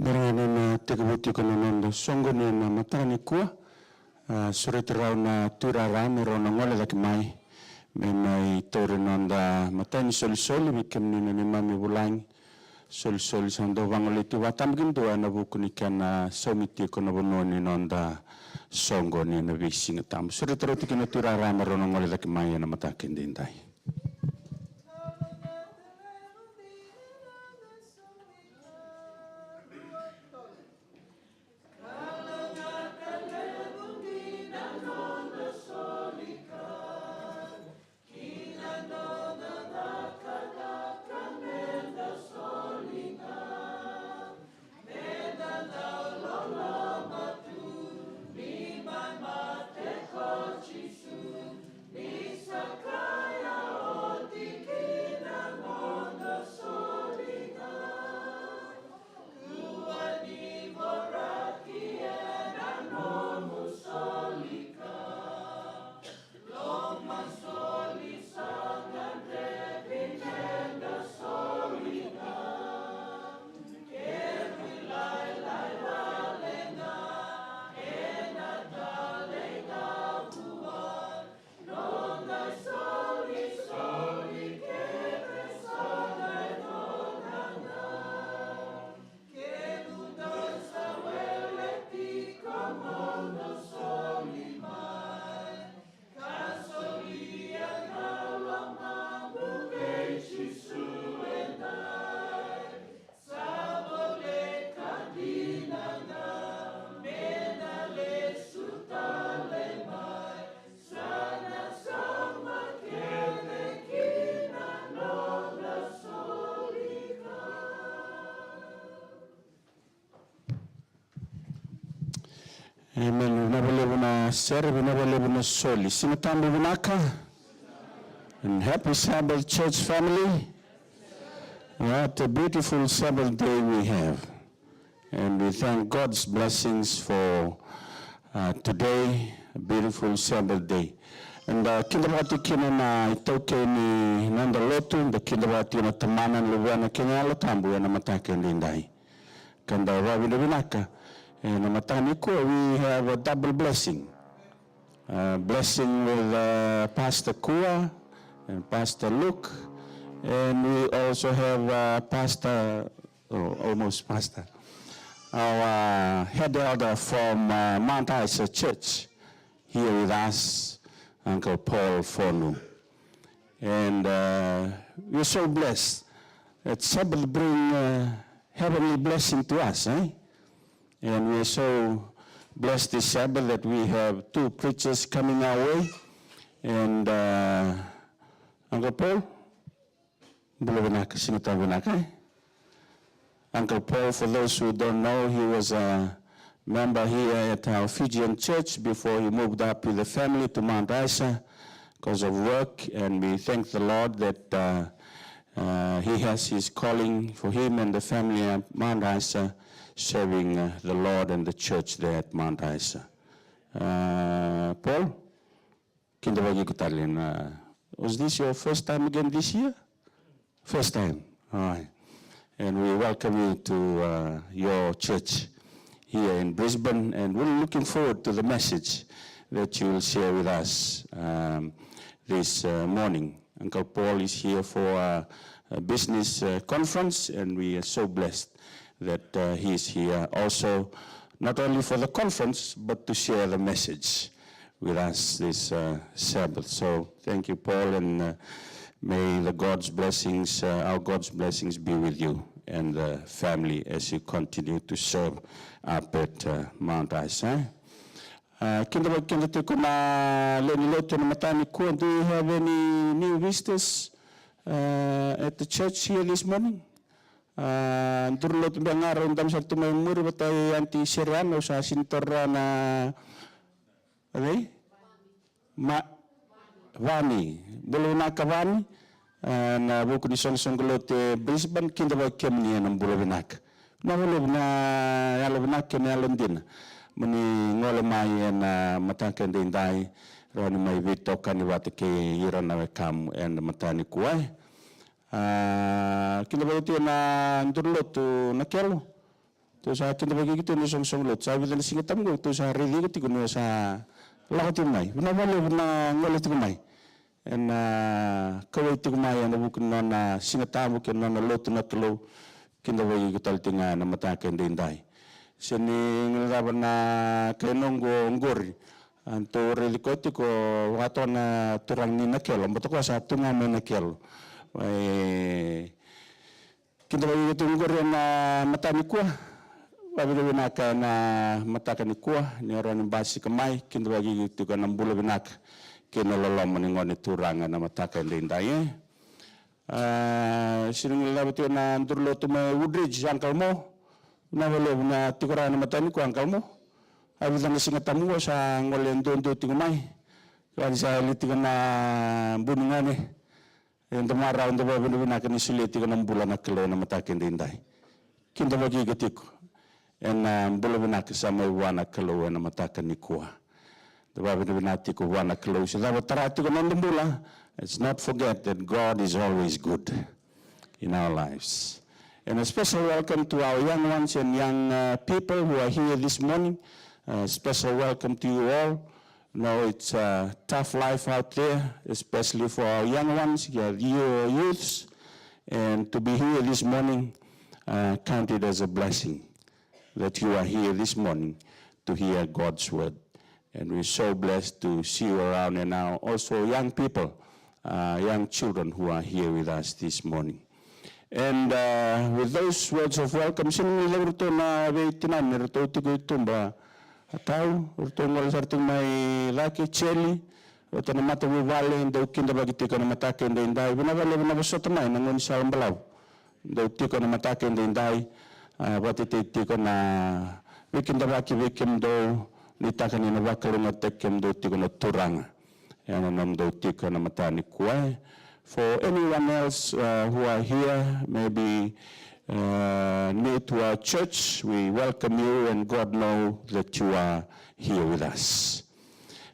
Barangana tegabuti ko nanondo songo ni na matani kua surete rau na turara me rona ngole laki mai me mai tore nonda matani soli mikem ni na mami bulang soli sando wangole tu watam gindoa na bukuni kana somiti ko na bononi nonda songo ni na visinga tam surete rau tikina turara me rona ngole laki mai na matakin dindai. Amen. Vinavyolevu sere, vinavyolevu soli. Sinatambo vinaka. And happy Sabbath church family. What a beautiful Sabbath day we have. And we thank God's blessings for today, a beautiful Sabbath day. And kindabati kina na itoke ni nanda lotu, the kindabati na tamana luwana kina ala tambu na matake ndindai. Kanda wawi na vinaka. And we have a double blessing. Blessing with Pastor Kua and Pastor Luke. And we also have Pastor, almost Pastor, our head elder from Mount Isa Church here with us, Uncle Paul Fonu. And we're so blessed that somebody bring heavenly blessing to us, eh? And we are so blessed this Sabbath that we have two preachers coming our way. And Uncle Paul, Uncle Paul, for those who don't know, he was a member here at our Fijian church before he moved up with the family to Mount Isa because of work. And we thank the Lord that he has his calling for him and the family at Mount Isa, serving the Lord and the church there at Mount Isa. Paul, was this your first time again this year? First time, all right. And we welcome you to your church here in Brisbane, and we're looking forward to the message that you will share with us this morning. Uncle Paul is here for a business conference, and we are so blessed that he is here also, not only for the conference, but to share the message with us this Sabbath. So thank you, Paul, and may the God's blessings, our God's blessings be with you and the family as you continue to serve up at Mount Isa. Do you have any new visitors at the church here this morning? Durlot bangaro ndam sa tumay muri batay anti Siriano sa sintorra na Vani bulu na kavani na buku ni songolote Brisbane kinda ba kemni ng bulabinak na na yalabinak na yalandin muni ngole mai na matakan din dai roni mai vito kaniwate ke iran na kam and matani kuai kinabauti na ndurlo to nakelo Tu sa kinda bagi gitu ni song lot. Sa bilang singa tamu tu sa redi gitu kuno sa lahat mai. Bina bale bina ngole tu mai. En kawai tu mai na bukun na singa tamu ken na lot na kelo kinda bagi gitu tinga na mata ken dindai. Sini ngelaban na kenongo ngori. Anto relikoti ko wato na turang ni nakelo. Bato ko sa tunga me nakelo. Kinda bagi gitu ngori na mata ni kuah. Babi binaka na mataka ni kuah ni orang ni basi kamai kinda bagi gitu kan ambula binaka kena lolom ni ngone turanga na mataka ndai sining labati na ndurlo tu mai woodridge angkal mo na wale na tikora na matani ko angkal mo abi lang singa tamu sa ngole ndondo tingumai kan sa litigan na bunungane endo mara ndo babi binaka ni siliti kan ambula na kelo na mataka ndai kinda bagi gitu en bula sama wana kalau na mataka ni kuah. Dapat binati ko wana kalau sila batarati ko nandambula. Let's not forget that God is always good in our lives. And a special welcome to our young ones and young people who are here this morning. Special welcome to you all. Now it's a tough life out there, especially for our young ones, your youths. And to be here this morning, counted as a blessing. That you are here this morning to hear God's word. And we're so blessed to see you around, and now also young people, young children who are here with us this morning. And with those words of welcome, sinong ilagurto na veitinan, nirto tigo itumba atau, urto ngol sarting may laki cheli, urto na mata wivale, ndo kinda bagitiko na matake ndo indai, binabale binabasota may, nangon sa ambalaw, ndo tiko na matake ndo indai, batiti ko na wikinda baki wikim do nitaka ni nabakalo na tekem do tiko na turanga yana nam do tiko na matani kuai. For anyone else who are here, maybe new to our church, we welcome you and God know that you are here with us.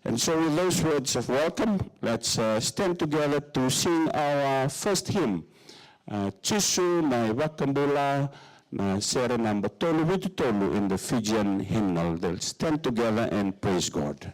And so with those words of welcome, let's stand together to sing our first hymn, Chisu na Wakambula na sere number tolu witu tolu in the Fijian hymnal. They'll stand together and praise God.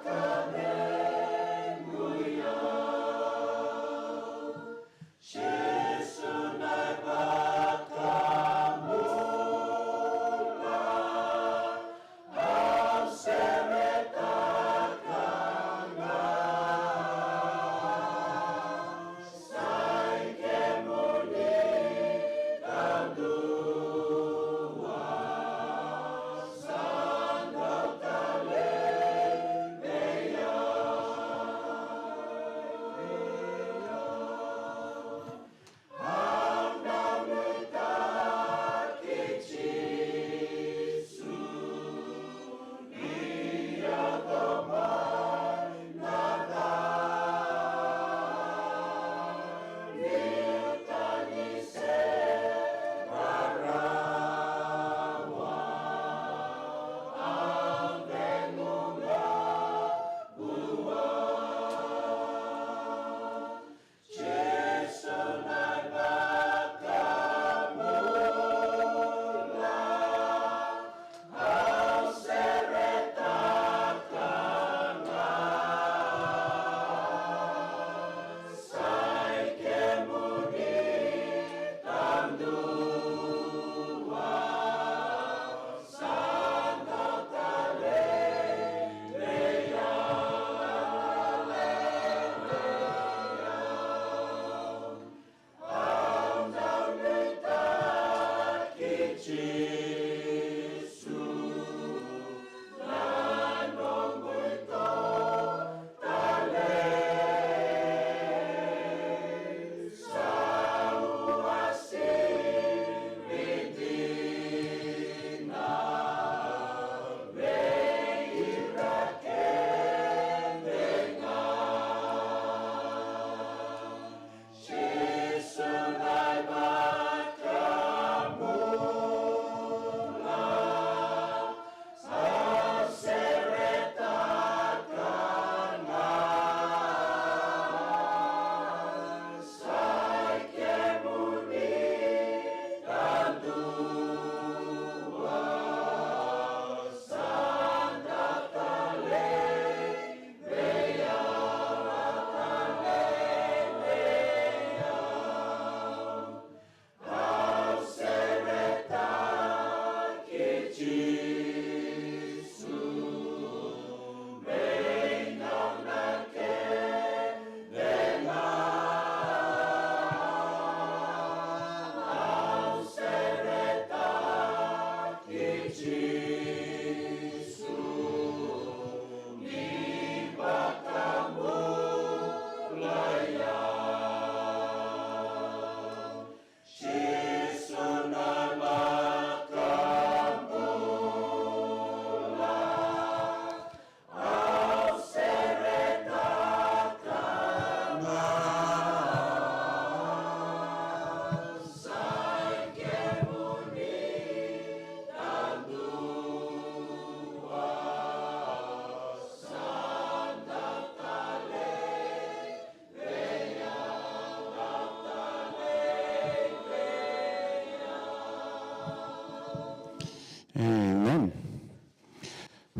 Come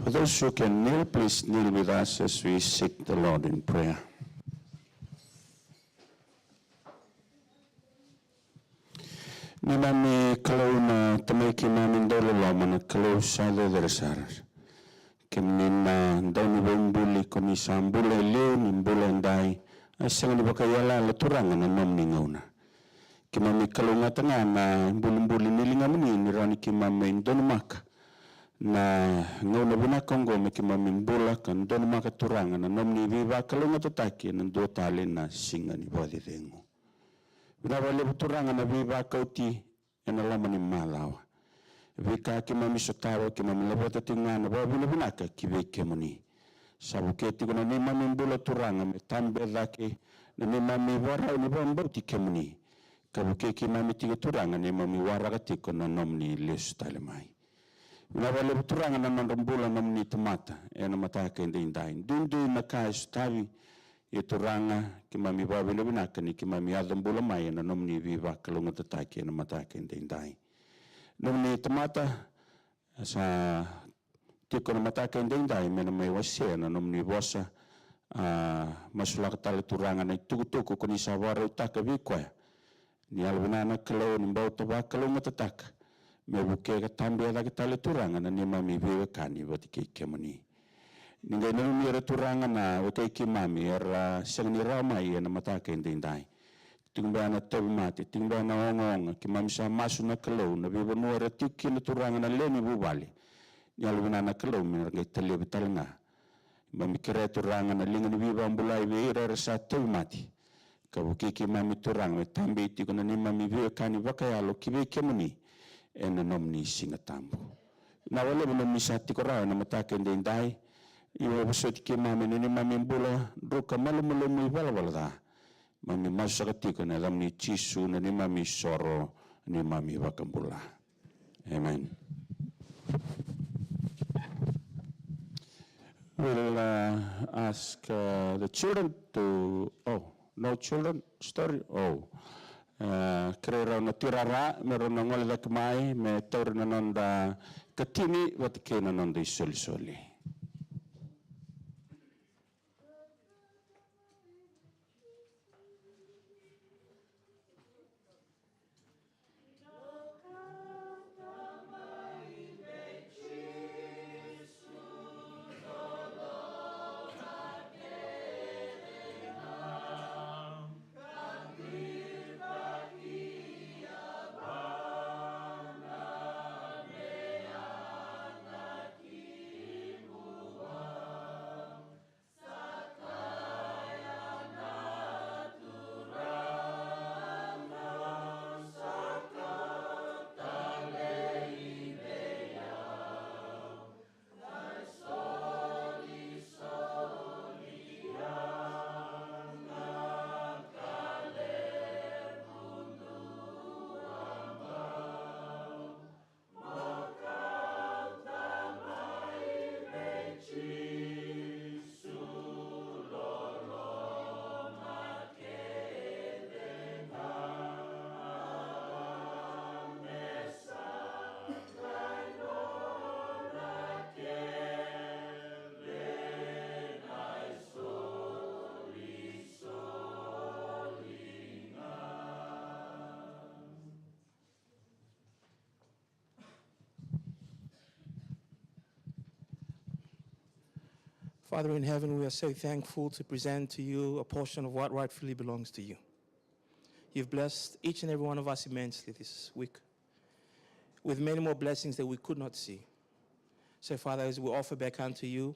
For those who can kneel, please kneel with us as we seek the Lord in prayer. Ni mami kalau na tamaki mami dolo lama na kalau sale deresaras. Kemnina doni bombuli koni sambule leo ni mbule ndai. Asang ni bakayala laturangan na nom ni ngauna. Kimami kalau ngatanga na mbuli nilinga muni ni rani kimami doni maka. Na ngauna bunakonggo me kimami mbula kan doni maka turangan na nom ni viva kalau ngatataki na dua tali na singa ni bodi rengo. Binawale turangan na viva kauti ena lama ni malawa. Vika kimami sotawa kimami labota tingana babu na binaka kibeke muni. Sabu keti kuna ni mami mbula turanga me tambe laki na ni mami wara ni bambauti kemuni. Kabuke kimami tiga turanga ni mami wara katiko na nomni lesu talemai. Binawale turanga na mbula nomni tomata ena mataka indai. Dundu na kai sutawi e turanga kimami babu na binaka ni kimami adambula mai na nomni viva kalunga tataki ena mataka indai. Nomni tomata sa tiko na mataka indai mena mai wasia na nomni bosa masulaka tala turanga na tuku kuni sa wara utaka vikwa ni albinana kalau ni bau taba kalau matataka me buke ka tambe da tala turanga na ni mami viva kani batike kemani ninga nomni era turanga na wakai kimami era sangni ramai na mataka indai tingba na tawmati tingba na ongong kimam sa masu na kalau na bibo no ratiki na turanga na leni bubali nyaluna na kalau min ngai tele betalnga mami kira turanga na lingan bibo ambulai be era sa tawmati kabuki kimami turanga tambe ti kuna ni mami be kani bakayalo kibe kemuni en nomni singatambo na wale no misati kora na matake ndai iwo bosoti kimami ni mami mbula ruka malu mu balawala mami masakati na lamni chisu na ni mami soro ni mami bakambula. Amen. We'll ask the children to, no children, story, kera na tirara, meron na ngolala kamay, me taur na nanda katini, watike na nanda isoli-soli. Father in heaven, we are so thankful to present to you a portion of what rightfully belongs to you. You've blessed each and every one of us immensely this week with many more blessings that we could not see. So, Father, as we offer back unto you,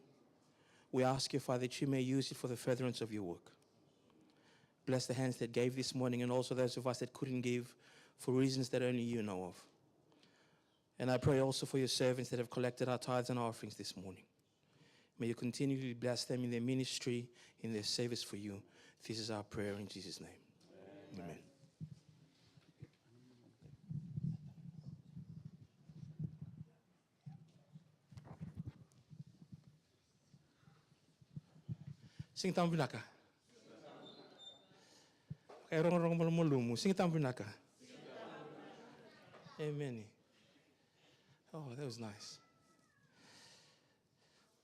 we ask you, Father, that you may use it for the furtherance of your work. Bless the hands that gave this morning and also those of us that couldn't give for reasons that only you know of. And I pray also for your servants that have collected our tithes and offerings this morning. May you continually bless them in their ministry, in their service for you. This is our prayer in Jesus' name. Amen. Sing tambunaka. Kaya rong malumumu. Sing tambunaka. Amen. Oh, that was nice.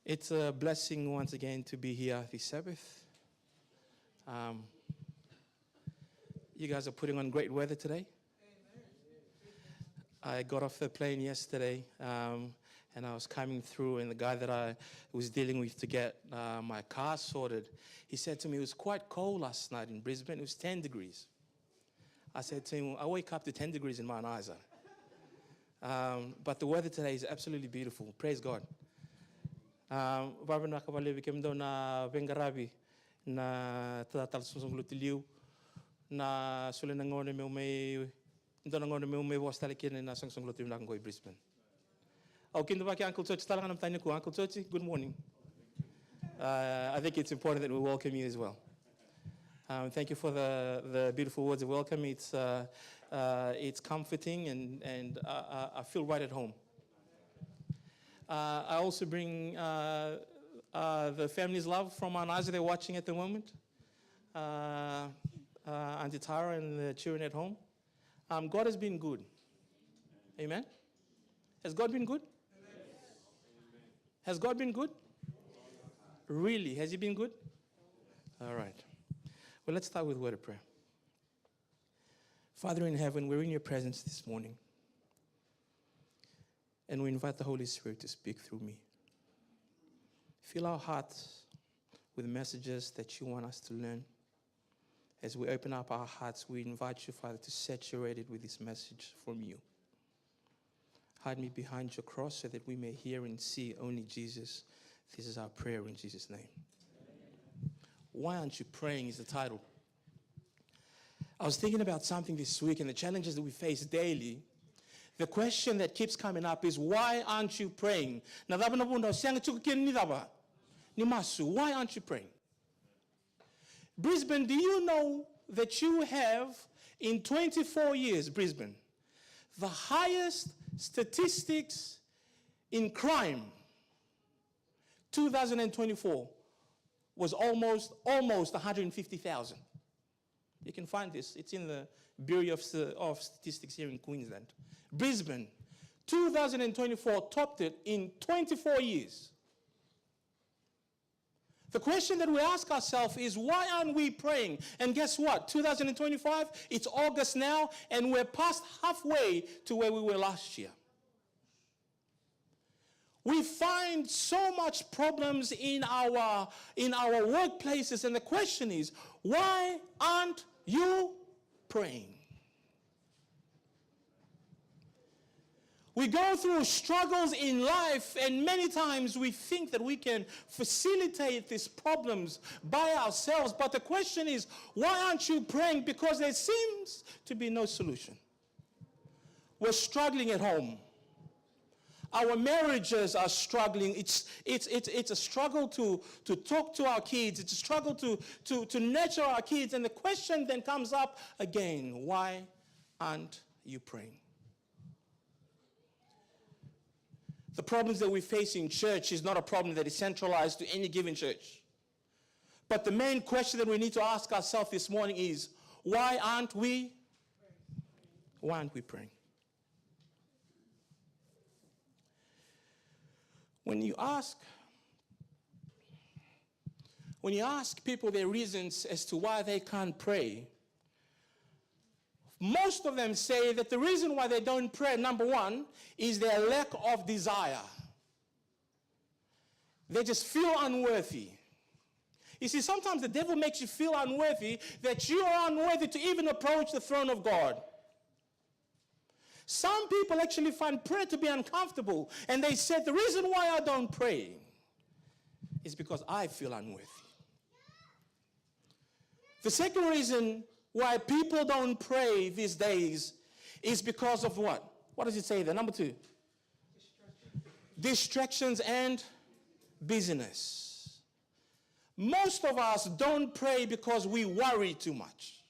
It's a blessing once again to be here this Sabbath. You guys are putting on great weather today. I got off the plane yesterday and I was coming through, and the guy that I was dealing with to get my car sorted, he said to me, it was quite cold last night in Brisbane. It was 10 degrees. I said to him, I wake up to 10 degrees in Mount Isa. But the weather today is absolutely beautiful. Praise God. Baba nakabalebi kemdo na vengarabi na tatal susunglutilio na sule nangone me me ndo nangone me wastale kene na susunglutilio na ngoi Brisbane. Oh, kindo ba ki Uncle Church talaga nam tanya ko Uncle Church. Good morning. I think it's important that we welcome you as well. Thank you for the beautiful words of welcome. It's comforting and I feel right at home. I also bring the family's love from Mount Isa. They're watching at the moment. Auntie Tara and the children at home. God has been good. Amen? Has God been good? Has God been good? Really? Has He been good? All right. Well, let's start with a word of prayer. Father in heaven, we're in your presence this morning. And we invite the Holy Spirit to speak through me. Fill our hearts with messages that you want us to learn. As we open up our hearts, we invite you, Father, to saturate it with this message from you. Hide me behind your cross so that we may hear and see only Jesus. This is our prayer in Jesus' name. Why aren't you praying is the title. I was thinking about something this week and the challenges that we face daily. The question that keeps coming up is, why aren't you praying? Why aren't you praying? Brisbane, do you know that you have, in 24 years, Brisbane, the highest statistics in crime? 2024 was almost 150,000. You can find this. It's in the Bureau of Statistics here in Queensland. Brisbane, 2024 topped it in 24 years. The question that we ask ourselves is, why aren't we praying? And guess what? 2025, it's August now, and we're past halfway to where we were last year. We find so much problems in our workplaces, and the question is, why aren't you praying? We go through struggles in life, and many times we think that we can facilitate these problems by ourselves. But the question is, why aren't you praying? Because there seems to be no solution. We're struggling at home. Our marriages are struggling. It's a struggle to talk to our kids. It's a struggle to nurture our kids. And the question then comes up again, why aren't you praying? The problems that we face in church is not a problem that is centralized to any given church. But the main question that we need to ask ourselves this morning is, why aren't we praying? When you ask people their reasons as to why they can't pray, most of them say that the reason why they don't pray, number one, is their lack of desire. They just feel unworthy. You see, sometimes the devil makes you feel unworthy, that you are unworthy to even approach the throne of God. Some people actually find prayer to be uncomfortable, and they said, the reason why I don't pray is because I feel unworthy. The second reason why people don't pray these days is because of what? What does it say there? Number two. Distractions and busyness. Most of us don't pray because we worry too much.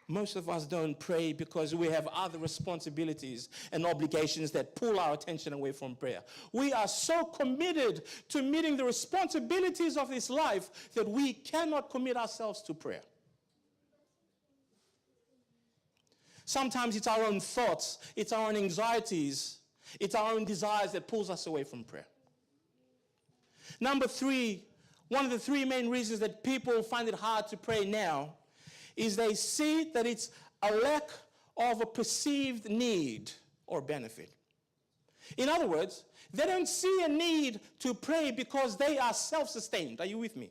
Most of us don't pray because we have other responsibilities and obligations that pull our attention away from prayer. We are so committed to meeting the responsibilities of this life that we cannot commit ourselves to prayer. Sometimes it's our own thoughts, it's our own anxieties, it's our own desires that pulls us away from prayer. Number three, one of the three main reasons that people find it hard to pray now is they see that it's a lack of a perceived need or benefit. In other words, they don't see a need to pray because they are self-sustained. Are you with me?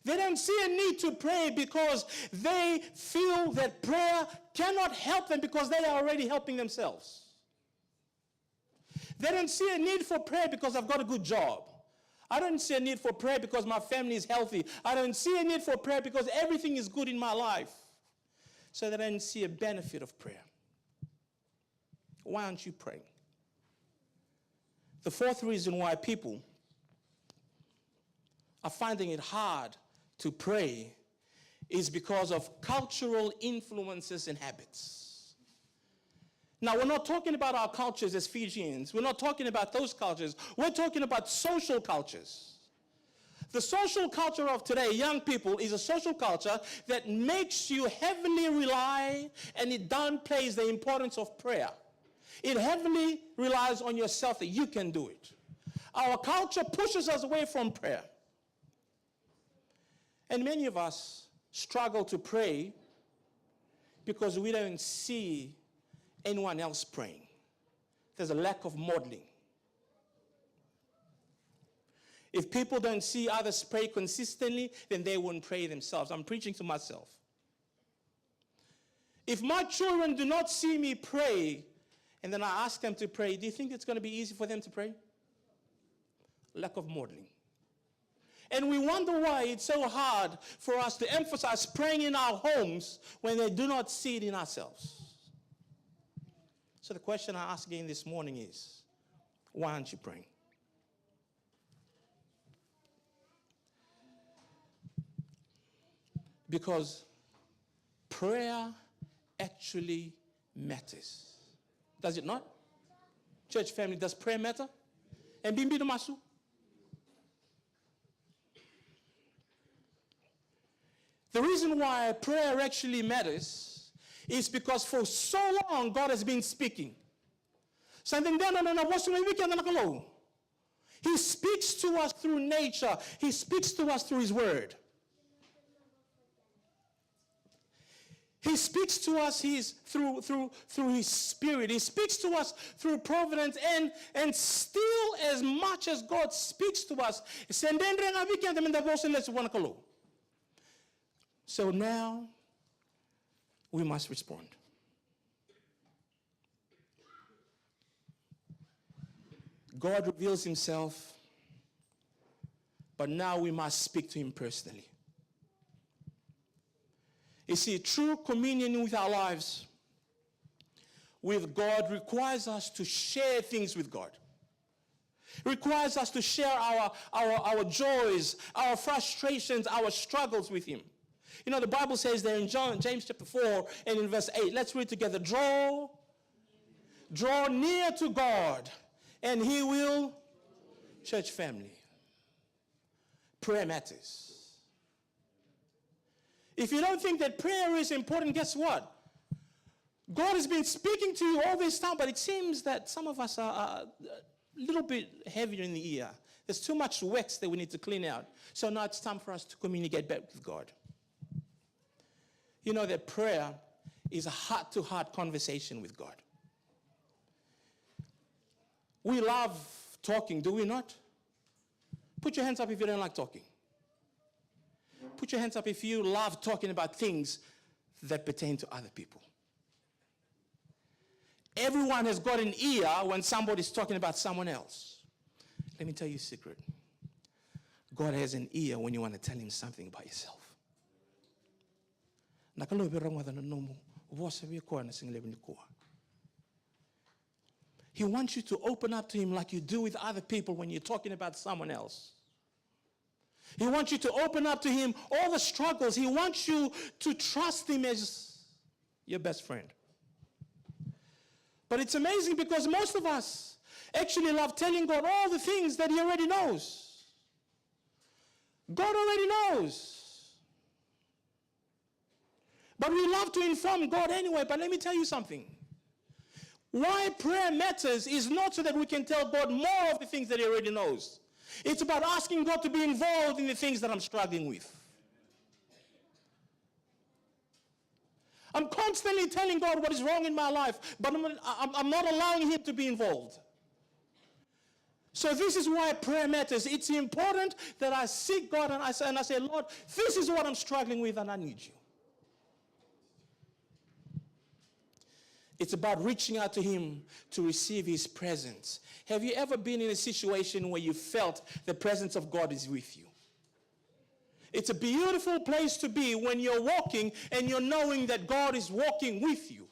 They don't see a need to pray because they feel that prayer cannot help them because they are already helping themselves. They don't see a need for prayer because I've got a good job. I don't see a need for prayer because my family is healthy. I don't see a need for prayer because everything is good in my life. So they don't see a benefit of prayer. Why aren't you praying? The fourth reason why people are finding it hard to pray is because of cultural influences and habits. Now, we're not talking about our cultures as Fijians. We're not talking about those cultures. We're talking about social cultures. The social culture of today, young people, is a social culture that makes you heavily rely and it downplays the importance of prayer. It heavily relies on yourself that you can do it. Our culture pushes us away from prayer. And many of us struggle to pray because we don't see anyone else praying. There's a lack of modeling. If people don't see others pray consistently, then they won't pray themselves. I'm preaching to myself. If my children do not see me pray, and then I ask them to pray, do you think it's going to be easy for them to pray? Lack of modeling. And we wonder why it's so hard for us to emphasize praying in our homes when they do not see it in ourselves. So the question I ask again this morning is, why aren't you praying? Because prayer actually matters. Does it not? Church family, does prayer matter? And bimbi do masu? The reason why prayer actually matters is because for so long God has been speaking. He speaks to us through nature. He speaks to us through his word. He speaks to us through his spirit. He speaks to us through providence. And still, as much as God speaks to us, so now we must respond. God reveals himself, but now we must speak to him personally. You see, true communion with our lives with God requires us to share things with God. It requires us to share our joys, our frustrations, our struggles with him. You know, the Bible says there in James chapter 4 and in verse 8, let's read together, draw near to God and he will, church family, prayer matters. If you don't think that prayer is important, guess what? God has been speaking to you all this time, but it seems that some of us are a little bit heavier in the ear. There's too much wax that we need to clean out. So now it's time for us to communicate back with God. You know that prayer is a heart-to-heart conversation with God. We love talking, do we not? Put your hands up if you don't like talking. Put your hands up if you love talking about things that pertain to other people. Everyone has got an ear when somebody's talking about someone else. Let me tell you a secret. God has an ear when you want to tell him something about yourself. He wants you to open up to him like you do with other people when you're talking about someone else. He wants you to open up to him all the struggles. He wants you to trust him as your best friend. But it's amazing because most of us actually love telling God all the things that he already knows. God already knows. But we love to inform God anyway. But let me tell you something. Why prayer matters is not so that we can tell God more of the things that he already knows. It's about asking God to be involved in the things that I'm struggling with. I'm constantly telling God what is wrong in my life, but I'm not allowing him to be involved. So this is why prayer matters. It's important that I seek God and I say, Lord, this is what I'm struggling with and I need you. It's about reaching out to him to receive his presence. Have you ever been in a situation where you felt the presence of God is with you? It's a beautiful place to be when you're walking and you're knowing that God is walking with you.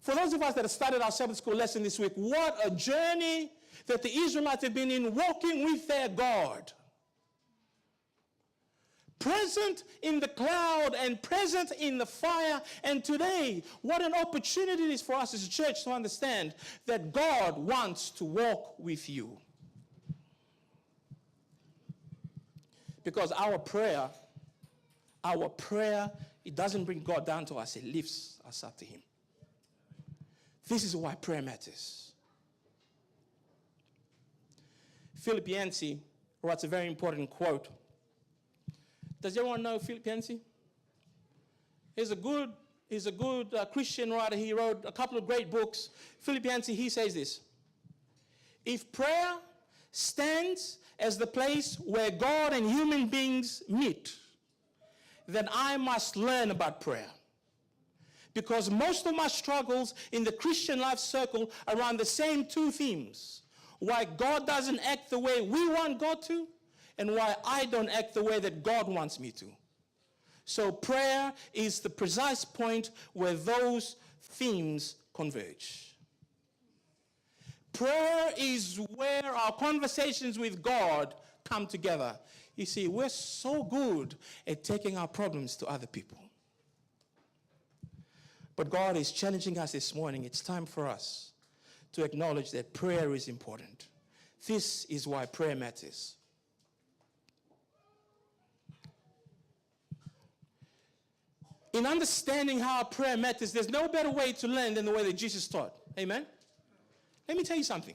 For those of us that have started our Sabbath school lesson this week, what a journey that the Israelites have been in, walking with their God. Present in the cloud and present in the fire. And today, what an opportunity it is for us as a church to understand that God wants to walk with you. Because our prayer, it doesn't bring God down to us, it lifts us up to him. This is why prayer matters. Philip Yancey writes a very important quote. Does everyone know Philip Yancey? He's a good Christian writer. He wrote a couple of great books. Philip Yancey, he says this: if prayer stands as the place where God and human beings meet, then I must learn about prayer. Because most of my struggles in the Christian life circle around the same two themes: why God doesn't act the way we want God to, and why I don't act the way that God wants me to. So prayer is the precise point where those themes converge. Prayer is where our conversations with God come together. You see, we're so good at taking our problems to other people. But God is challenging us this morning. It's time for us to acknowledge that prayer is important. This is why prayer matters. In understanding how prayer matters, there's no better way to learn than the way that Jesus taught. Amen? Let me tell you something.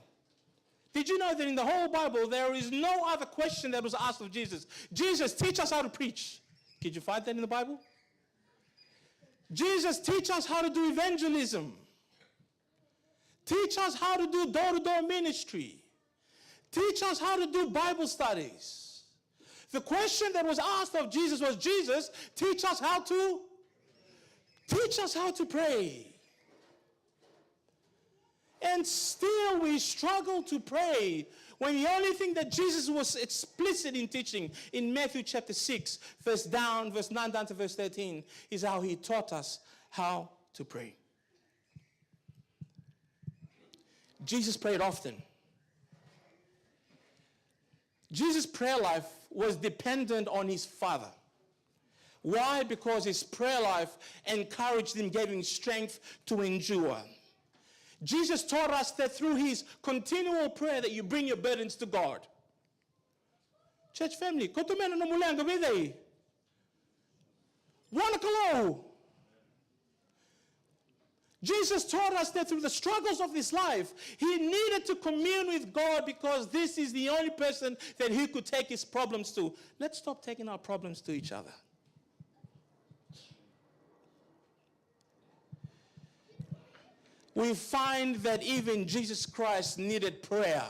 Did you know that in the whole Bible, there is no other question that was asked of Jesus? Jesus, teach us how to preach. Did you find that in the Bible? Jesus, teach us how to do evangelism. Teach us how to do door-to-door ministry. Teach us how to do Bible studies. The question that was asked of Jesus was, Jesus, teach us how to pray. And still we struggle to pray when the only thing that Jesus was explicit in teaching in Matthew chapter 6, verse 9 down to verse 13, is how he taught us how to pray. Jesus prayed often. Jesus' prayer life was dependent on his Father. Why? Because his prayer life encouraged him, gave him strength to endure. Jesus taught us that through his continual prayer that you bring your burdens to God. Church family, kotumena no mulanga bidei. Wanakalo. Jesus taught us that through the struggles of this life, he needed to commune with God because this is the only person that he could take his problems to. Let's stop taking our problems to each other. We find that even Jesus Christ needed prayer.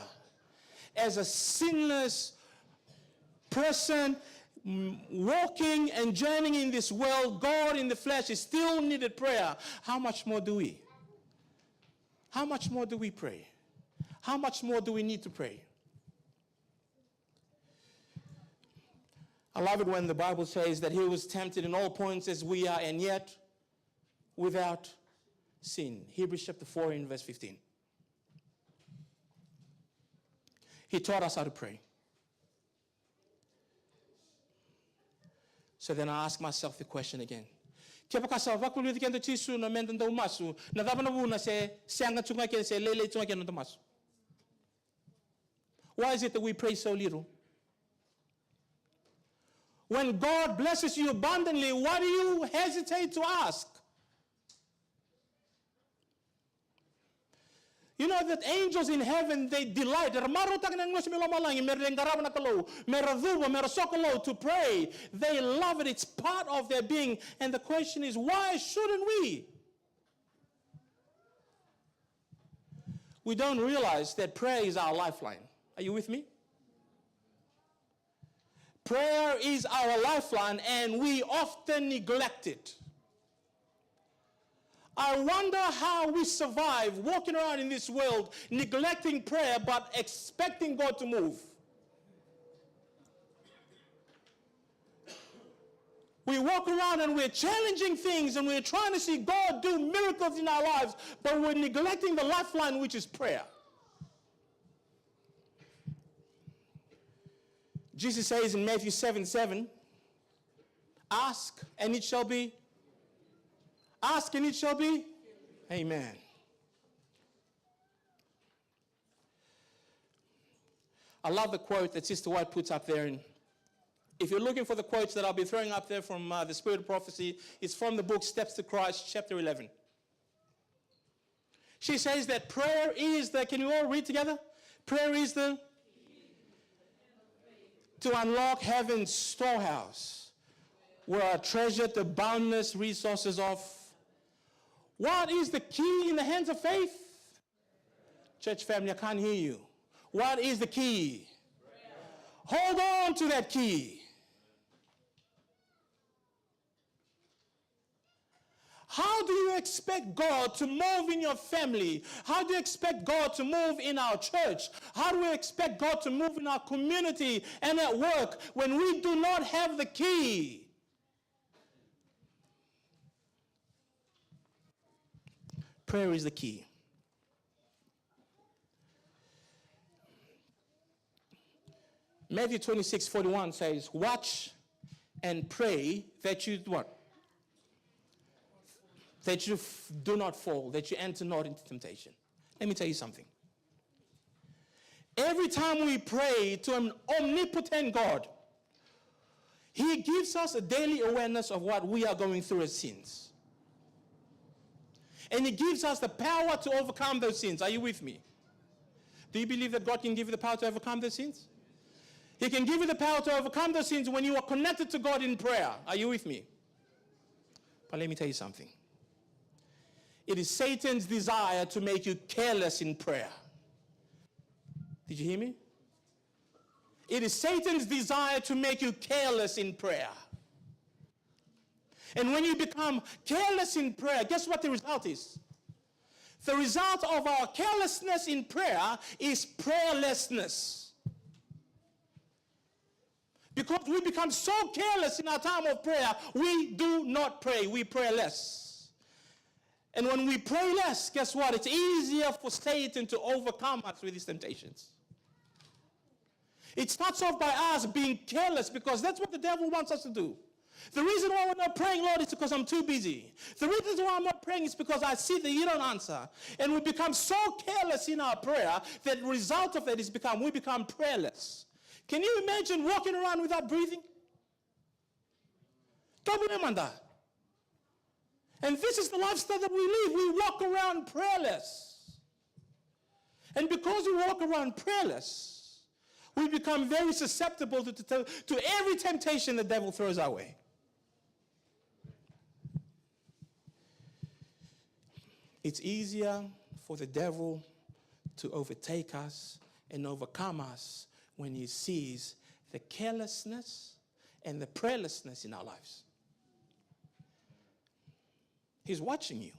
As a sinless person walking and journeying in this world, God in the flesh, he still needed prayer. How much more do we? How much more do we pray? How much more do we need to pray? I love it when the Bible says that he was tempted in all points as we are, and yet without sin. Hebrews chapter 4 in verse 15. He taught us how to pray. So then I ask myself the question again. Why is it that we pray so little? When God blesses you abundantly, why do you hesitate to ask? You know that angels in heaven, they delight to pray. They love it. It's part of their being. And the question is, why shouldn't we? We don't realize that prayer is our lifeline. Are you with me? Prayer is our lifeline, and we often neglect it. I wonder how we survive walking around in this world neglecting prayer but expecting God to move. We walk around and we're challenging things and we're trying to see God do miracles in our lives, but we're neglecting the lifeline, which is prayer. Jesus says in Matthew 7:7, ask and it shall be. Ask and it shall be. Amen. I love the quote that Sister White puts up there. And if you're looking for the quotes that I'll be throwing up there from the Spirit of Prophecy, it's from the book Steps to Christ, chapter 11. She says that prayer is the, can you all read together? Prayer is the, to unlock heaven's storehouse, where are treasured the boundless resources of. What is the key in the hands of faith? Church family, I can't hear you. What is the key? Prayer. Hold on to that key. How do you expect God to move in your family? How do you expect God to move in our church? How do we expect God to move in our community and at work when we do not have the key? Prayer is the key. Matthew 26:41 says, watch and pray that you what? That you do not fall, that you enter not into temptation. Let me tell you something. Every time we pray to an omnipotent God, He gives us a daily awareness of what we are going through as sins. And He gives us the power to overcome those sins. Are you with me? Do you believe that God can give you the power to overcome those sins? He can give you the power to overcome those sins when you are connected to God in prayer. Are you with me? But let me tell you something. It is Satan's desire to make you careless in prayer. Did you hear me? It is Satan's desire to make you careless in prayer. And when you become careless in prayer, guess what the result is? The result of our carelessness in prayer is prayerlessness. Because we become so careless in our time of prayer, we do not pray, we pray less. And when we pray less, guess what? It's easier for Satan to overcome us with his temptations. It starts off by us being careless because that's what the devil wants us to do. The reason why we're not praying, Lord, is because I'm too busy. The reason why I'm not praying is because I see that you don't answer. And we become so careless in our prayer that the result of that is we become prayerless. Can you imagine walking around without breathing? And this is the lifestyle that we live. We walk around prayerless. And because we walk around prayerless, we become very susceptible to every temptation the devil throws our way. It's easier for the devil to overtake us and overcome us when he sees the carelessness and the prayerlessness in our lives. He's watching you.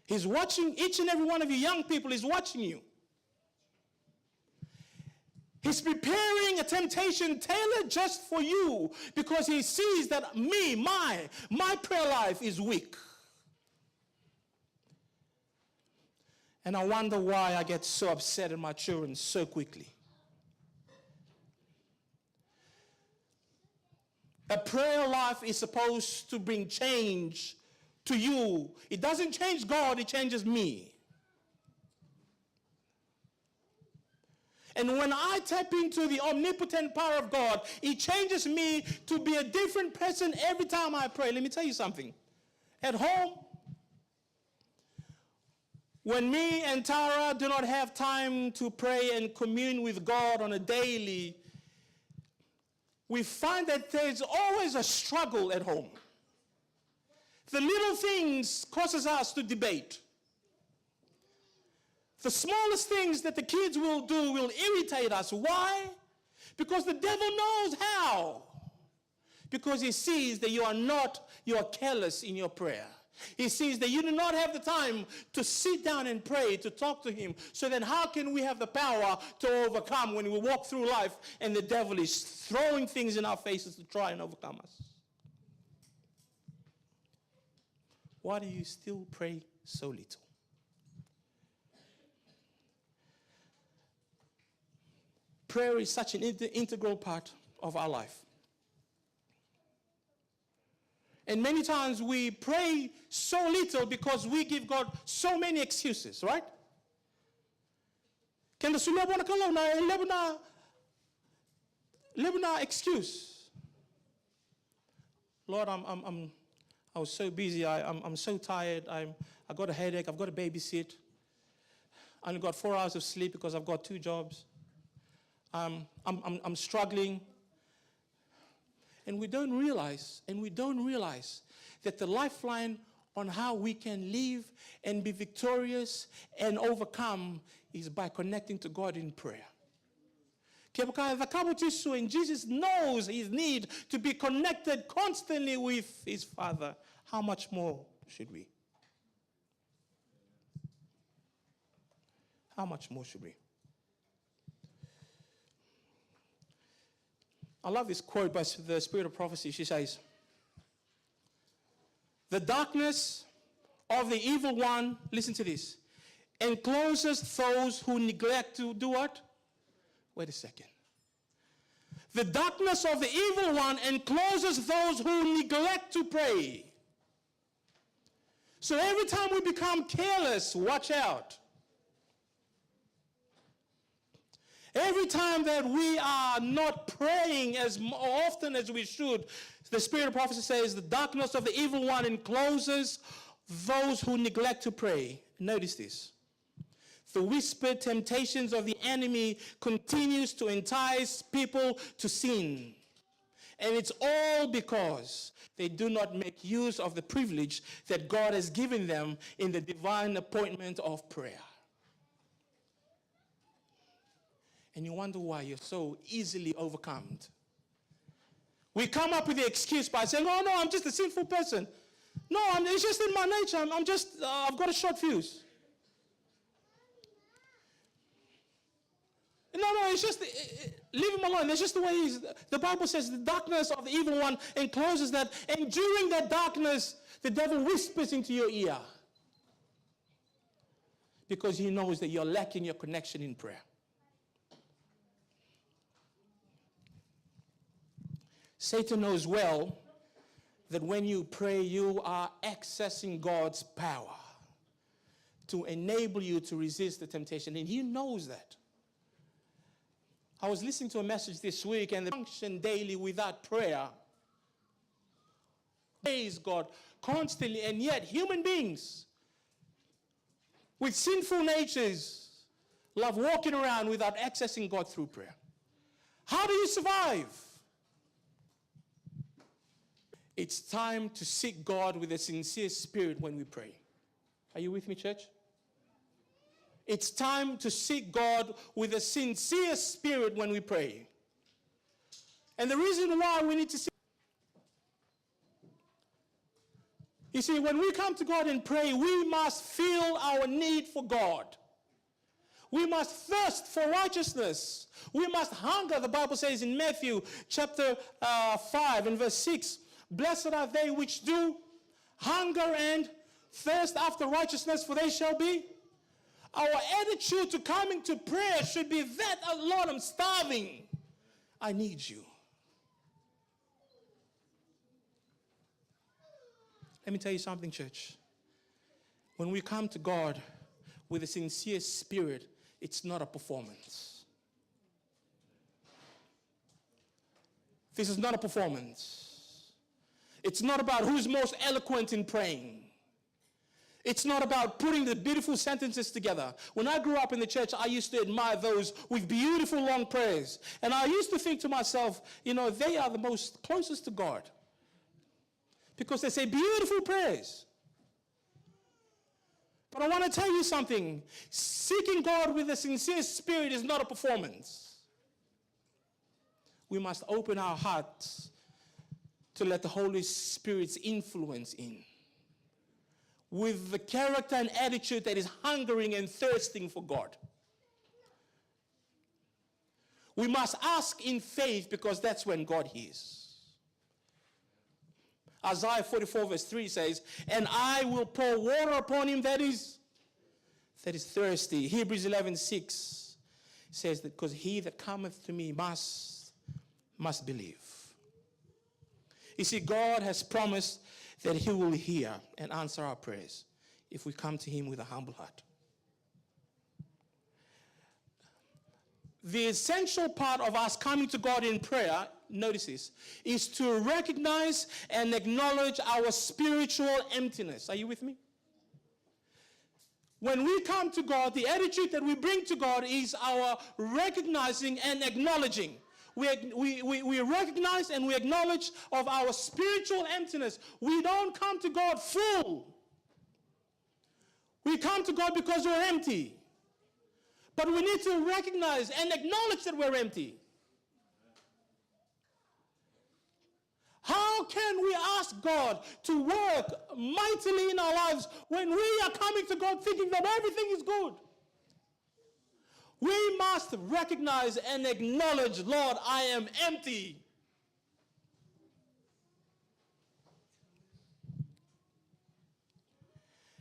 He's watching each and every one of you young people. He's watching you. He's preparing a temptation tailored just for you because he sees that my prayer life is weak. And I wonder why I get so upset at my children so quickly. A prayer life is supposed to bring change to you. It doesn't change God, it changes me. And when I tap into the omnipotent power of God, it changes me to be a different person every time I pray. Let me tell you something. At home, When me and Tara do not have time to pray and commune with God on a daily, we find that there's always a struggle at home. The little things causes us to debate. The smallest things that the kids will do will irritate us. Why? Because the devil knows how. Because he sees that you are careless in your prayer. He sees that you do not have the time to sit down and pray, to talk to him. So then how can we have the power to overcome when we walk through life and the devil is throwing things in our faces to try and overcome us? Why do you still pray so little? Prayer is such an integral part of our life. And many times we pray so little because we give God so many excuses, right? Can the lebuna excuse? Lord, I was so busy. I'm so tired. I got a headache. I've got to babysit. I only got 4 hours of sleep because I've got 2 jobs. I'm struggling. And we don't realize that the lifeline on how we can live and be victorious and overcome is by connecting to God in prayer. And Jesus knows his need to be connected constantly with his Father. How much more should we? How much more should we? I love this quote by the Spirit of Prophecy. She says, "The darkness of the evil one," listen to this, "encloses those who neglect to do what?" Wait a second. The darkness of the evil one encloses those who neglect to pray. So every time we become careless, watch out. Every time that we are not praying as often as we should, the Spirit of Prophecy says the darkness of the evil one encloses those who neglect to pray. Notice this. The whispered temptations of the enemy continues to entice people to sin. And it's all because they do not make use of the privilege that God has given them in the divine appointment of prayer. And you wonder why you're so easily overcome. We come up with the excuse by saying, "Oh no, I'm just a sinful person. No, it's just in my nature. I've got a short fuse." No, it's just, leave him alone. That's just the way he is. The Bible says the darkness of the evil one encloses that, and during that darkness, the devil whispers into your ear. Because he knows that you're lacking your connection in prayer. Satan knows well that when you pray, you are accessing God's power to enable you to resist the temptation. And he knows that. I was listening to a message this week, and the function daily without prayer. Praise God constantly, and yet human beings with sinful natures love walking around without accessing God through prayer. How do you survive? It's time to seek God with a sincere spirit when we pray. Are you with me, church? It's time to seek God with a sincere spirit when we pray. And the reason why we need to seek, you see, when we come to God and pray, we must feel our need for God. We must thirst for righteousness. We must hunger. The Bible says in Matthew chapter 5 and verse 6, "Blessed are they which do hunger and thirst after righteousness, for they shall be." Our attitude to coming to prayer should be that, "Oh Lord, I'm starving. I need you." Let me tell you something, church. When we come to God with a sincere spirit, it's not a performance. This is not a performance. It's not about who's most eloquent in praying. It's not about putting the beautiful sentences together. When I grew up in the church, I used to admire those with beautiful long prayers. And I used to think to myself, they are the most closest to God. Because they say beautiful prayers. But I want to tell you something. Seeking God with a sincere spirit is not a performance. We must open our hearts to let the Holy Spirit's influence in, with the character and attitude that is hungering and thirsting for God. We must ask in faith, because that's when God hears. Isaiah 44 verse 3 says, "And I will pour water upon him that is thirsty." Hebrews 11:6 says that because he that cometh to me must believe. You see, God has promised that he will hear and answer our prayers if we come to him with a humble heart. The essential part of us coming to God in prayer, notice this, is to recognize and acknowledge our spiritual emptiness. Are you with me? When we come to God, the attitude that we bring to God is our recognizing and acknowledging. We recognize and we acknowledge of our spiritual emptiness. We don't come to God full. We come to God because we're empty. But we need to recognize and acknowledge that we're empty. How can we ask God to work mightily in our lives when we are coming to God thinking that everything is good? We must recognize and acknowledge, Lord, I am empty.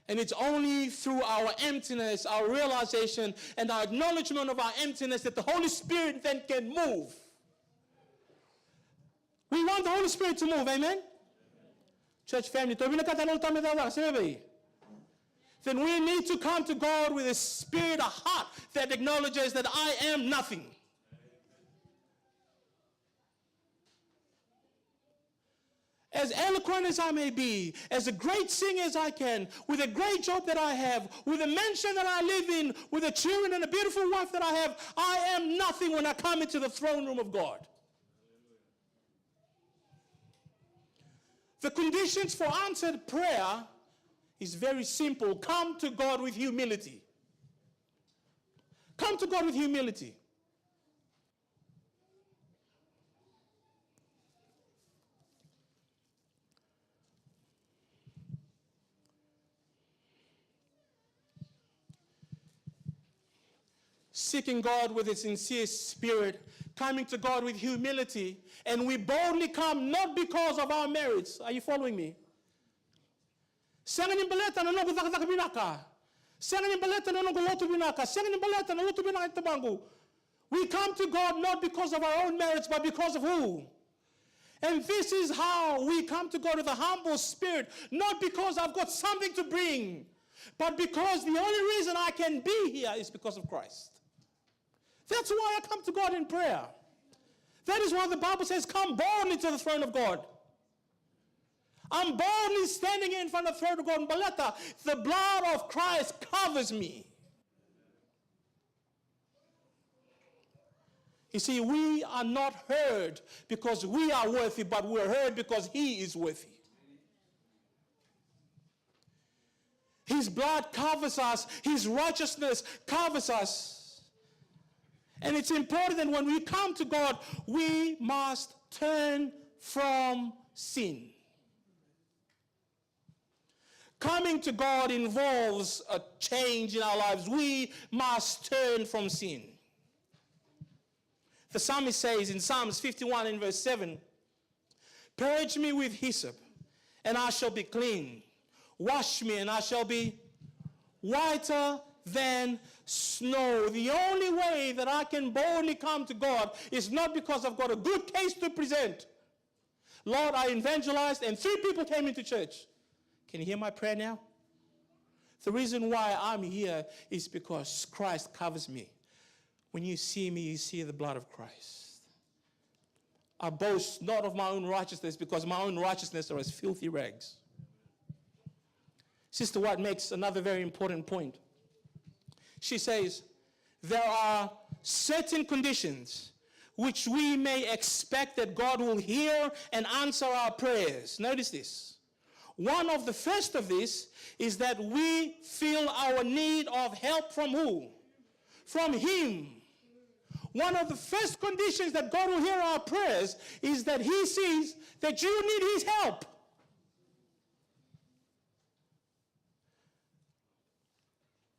And it's only through our emptiness, our realization, and our acknowledgement of our emptiness that the Holy Spirit then can move. We want the Holy Spirit to move, amen? Church family, then we need to come to God with a spirit, a heart that acknowledges that I am nothing. As eloquent as I may be, as a great singer as I can, with a great job that I have, with a mansion that I live in, with a children and a beautiful wife that I have, I am nothing when I come into the throne room of God. The conditions for answered prayer is very simple. Come to God with humility. Come to God with humility. Seeking God with a sincere spirit, coming to God with humility, and we boldly come not because of our merits. Are you following me? We come to God not because of our own merits, but because of who? And this is how we come to God with a humble spirit, not because I've got something to bring, but because the only reason I can be here is because of Christ. That's why I come to God in prayer. That is why the Bible says, come boldly to the throne of God. I'm boldly standing in front of the throne of God. Balata, the blood of Christ covers me. You see, we are not heard because we are worthy, but we're heard because he is worthy. His blood covers us. His righteousness covers us. And it's important that when we come to God, we must turn from sin. Coming to God involves a change in our lives. We must turn from sin. The psalmist says in Psalms 51 and verse 7, "Purge me with hyssop, and I shall be clean. Wash me, and I shall be whiter than snow." The only way that I can boldly come to God is not because I've got a good case to present. Lord, I evangelized and 3 people came into church. Can you hear my prayer now? The reason why I'm here is because Christ covers me. When you see me, you see the blood of Christ. I boast not of my own righteousness, because my own righteousness are as filthy rags. Sister White makes another very important point. She says, there are certain conditions which we may expect that God will hear and answer our prayers. Notice this. One of the first of this is that we feel our need of help from who? From Him. One of the first conditions that God will hear our prayers is that He sees that you need His help.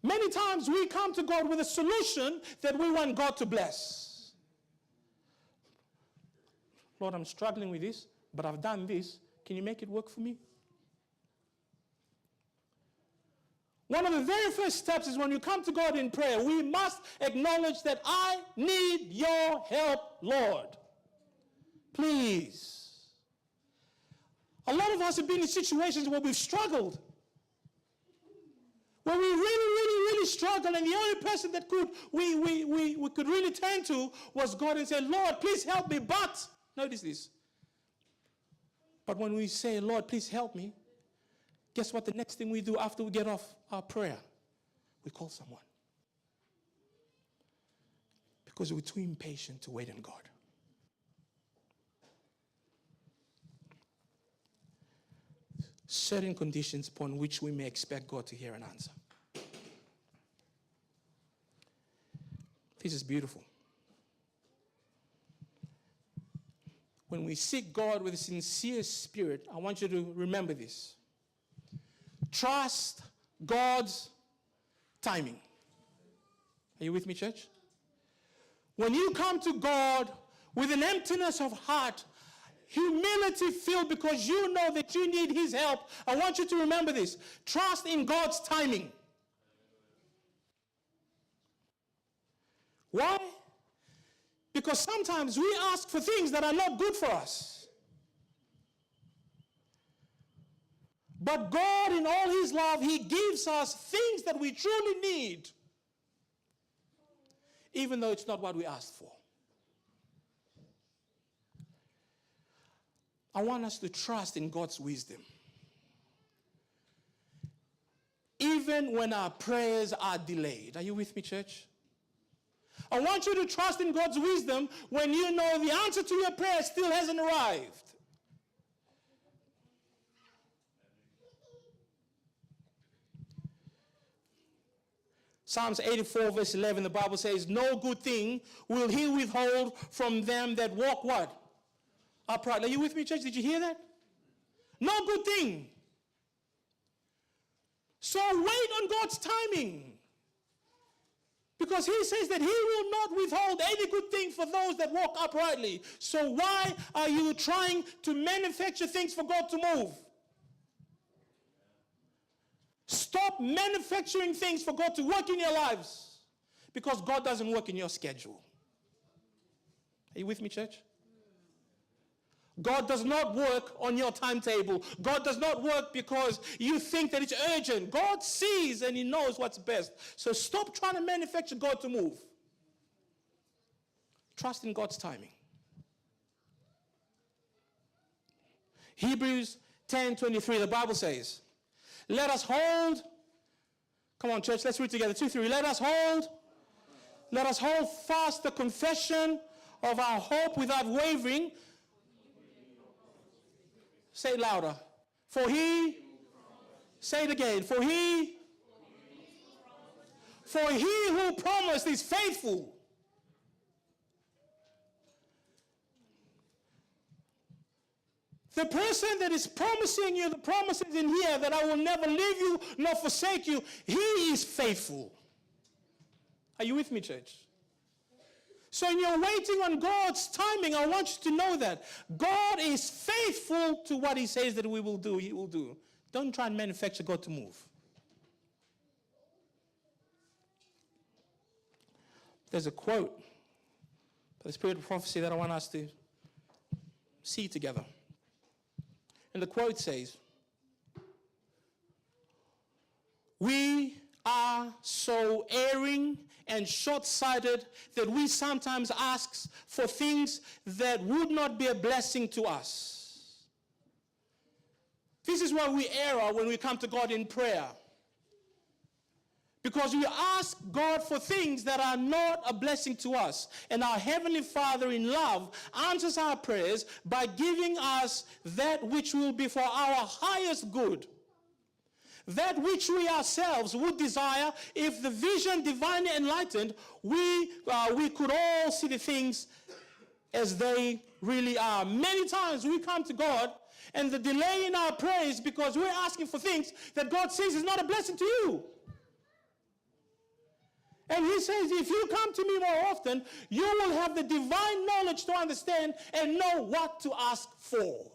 Many times we come to God with a solution that we want God to bless. Lord, I'm struggling with this, but I've done this. Can you make it work for me? One of the very first steps is when you come to God in prayer, we must acknowledge that I need your help, Lord. Please. A lot of us have been in situations where we've struggled. Where we really struggled, and the only person that we could really turn to was God and say, Lord, please help me. But, notice this. But when we say, Lord, please help me, guess what the next thing we do after we get off our prayer? We call someone. Because we're too impatient to wait on God. Certain conditions upon which we may expect God to hear an answer. This is beautiful. When we seek God with a sincere spirit, I want you to remember this. Trust God's timing. Are you with me, church? When you come to God with an emptiness of heart, humility filled because you know that you need His help, I want you to remember this. Trust in God's timing. Why? Because sometimes we ask for things that are not good for us. But God, in all His love, He gives us things that we truly need, even though it's not what we asked for. I want us to trust in God's wisdom. Even when our prayers are delayed. Are you with me, church? I want you to trust in God's wisdom when you know the answer to your prayer still hasn't arrived. Psalms 84 verse 11, the Bible says, no good thing will He withhold from them that walk what? Upright. Are you with me, church? Did you hear that? No good thing. So wait on God's timing. Because He says that He will not withhold any good thing for those that walk uprightly. So why are you trying to manufacture things for God to move? Stop manufacturing things for God to work in your lives. Because God doesn't work in your schedule. Are you with me, church? God does not work on your timetable. God does not work because you think that it's urgent. God sees and He knows what's best. So stop trying to manufacture God to move. Trust in God's timing. Hebrews 10:23, the Bible says, let us hold, come on church, let's read together, 2, 3. Let us hold fast the confession of our hope without wavering. Say it louder. For He, say it again, for He who promised is faithful. The person that is promising you the promises in here that I will never leave you nor forsake you, He is faithful. Are you with me, church? So when you're waiting on God's timing, I want you to know that God is faithful to what He says that we will do, He will do. Don't try and manufacture God to move. There's a quote by the Spirit of Prophecy that I want us to see together. And the quote says, we are so erring and short-sighted that we sometimes ask for things that would not be a blessing to us. This is why we err when we come to God in prayer. Because we ask God for things that are not a blessing to us. And our Heavenly Father in love answers our prayers by giving us that which will be for our highest good. That which we ourselves would desire. If the vision divinely enlightened, we could all see the things as they really are. Many times we come to God and the delay in our prayers because we're asking for things that God says is not a blessing to you. And he says, if you come to me more often, you will have the divine knowledge to understand and know what to ask for.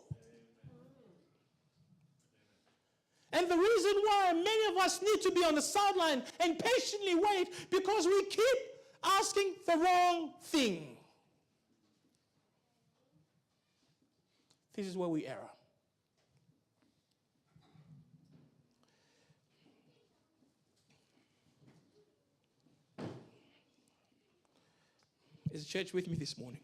And the reason why many of us need to be on the sideline and patiently wait, because we keep asking the wrong thing. This is where we err. Is the church with me this morning?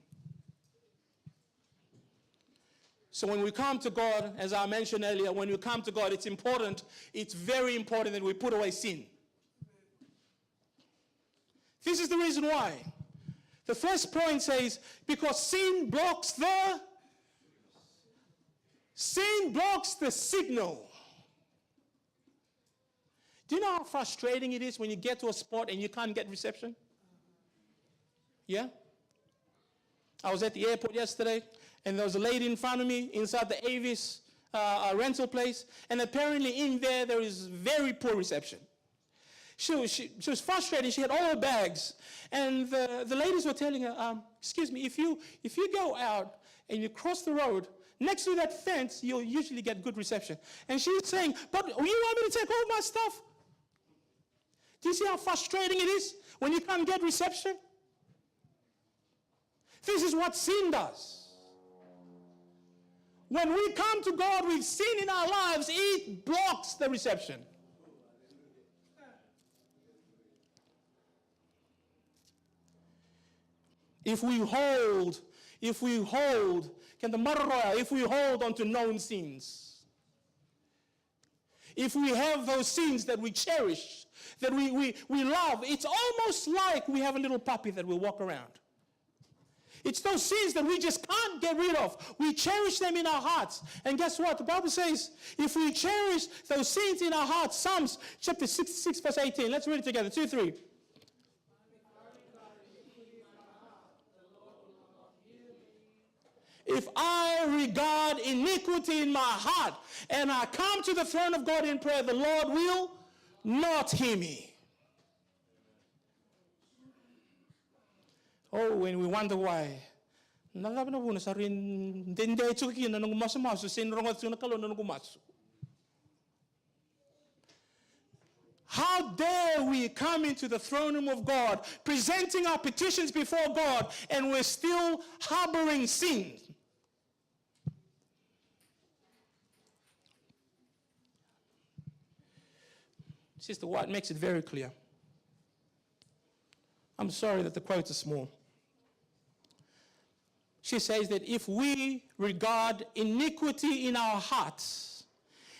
So when we come to God, as I mentioned earlier, when we come to God, it's important, it's very important that we put away sin. This is the reason why. The first point says, because sin blocks the signal. Do you know how frustrating it is when you get to a spot and you can't get reception? Yeah? I was at the airport yesterday, and there was a lady in front of me inside the Avis rental place, and apparently in there is very poor reception. She was frustrated. She had all her bags, and the ladies were telling her, excuse me, if you go out and you cross the road, next to that fence, you'll usually get good reception. And she's saying, but you want me to take all my stuff? Do you see how frustrating it is when you can't get reception? This is what sin does. When we come to God with sin in our lives, it blocks the reception. If we hold onto known sins, if we have those sins that we cherish, that we love, it's almost like we have a little puppy that will walk around. It's those sins that we just can't get rid of. We cherish them in our hearts. And guess what? The Bible says, if we cherish those sins in our hearts, Psalms chapter 66, verse 18. Let's read it together. 2, 3. If I regard iniquity in my heart and I come to the throne of God in prayer, the Lord will not hear me. Oh, when we wonder why. How dare we come into the throne room of God, presenting our petitions before God, and we're still harboring sin. Sister White makes it very clear. I'm sorry that the quotes are small. She says that if we regard iniquity in our hearts,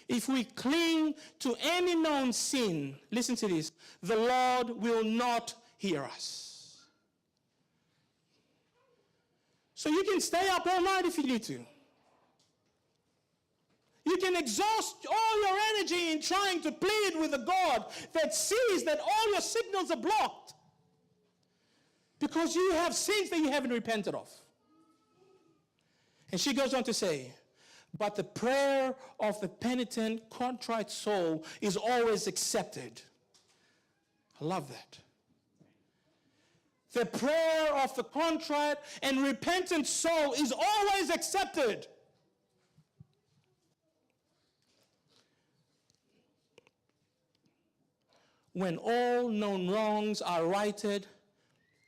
if we cling to any known sin, listen to this, the Lord will not hear us. So you can stay up all night if you need to. You can exhaust all your energy in trying to plead with a God that sees that all your signals are blocked because you have sins that you haven't repented of. And she goes on to say, but the prayer of the penitent, contrite soul is always accepted. I love that. The prayer of the contrite and repentant soul is always accepted. When all known wrongs are righted,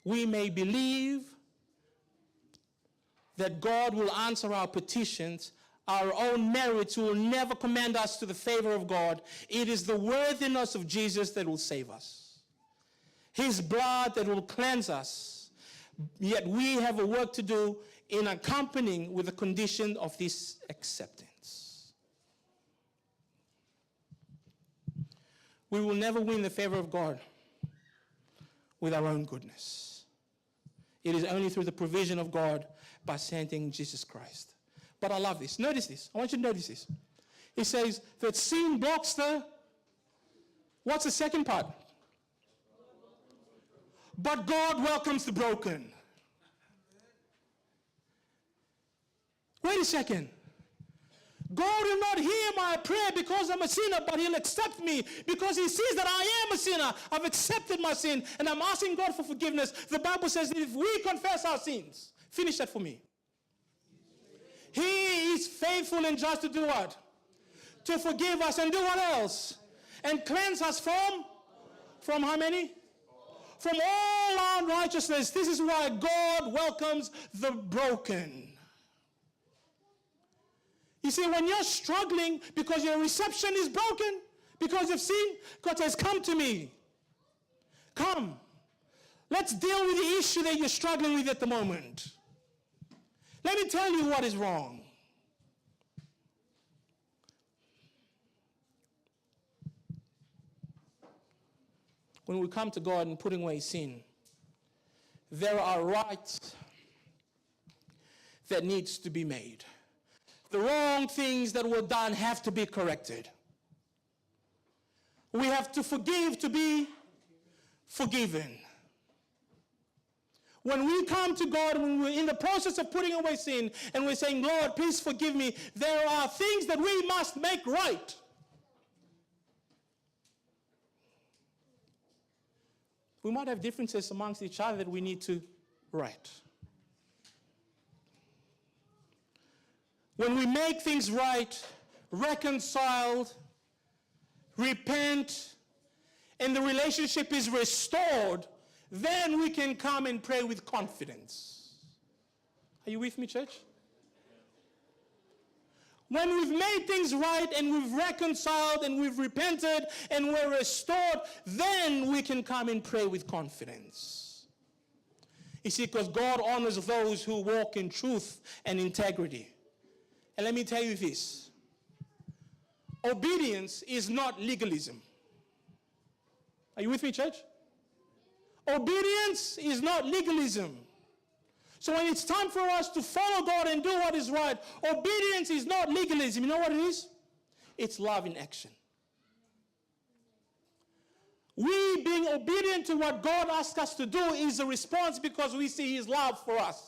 we may believe that God will answer our petitions. Our own merits will never command us to the favor of God. It is the worthiness of Jesus that will save us. His blood that will cleanse us. Yet we have a work to do in accompanying with the condition of this acceptance. We will never win the favor of God with our own goodness. It is only through the provision of God by sending Jesus Christ. But I love this. Notice this. I want you to notice this. He says that sin blocks the... What's the second part? But God welcomes the broken. Wait a second. God will not hear my prayer because I'm a sinner, but he'll accept me because he sees that I am a sinner. I've accepted my sin, and I'm asking God for forgiveness. The Bible says that if we confess our sins, finish that for me. He is faithful and just to do what? To forgive us and do what else? And cleanse us from how many? From all unrighteousness. This is why God welcomes the broken. You see, when you're struggling because your reception is broken, because of sin, God says, come to me. Come. Let's deal with the issue that you're struggling with at the moment. Let me tell you what is wrong. When we come to God and putting away sin, there are rights that needs to be made. The wrong things that were done have to be corrected. We have to forgive to be forgiven. When we come to God, when we're in the process of putting away sin, and we're saying, Lord, please forgive me, there are things that we must make right. We might have differences amongst each other that we need to right. When we make things right, reconciled, repent, and the relationship is restored, then we can come and pray with confidence. Are you with me, church? When we've made things right and we've reconciled and we've repented and we're restored, then we can come and pray with confidence. You see, because God honors those who walk in truth and integrity. And let me tell you this. Obedience is not legalism. Are you with me, church? Obedience is not legalism. So when it's time for us to follow God and do what is right, obedience is not legalism. You know what it is? It's love in action. We being obedient to what God asks us to do is a response because we see his love for us.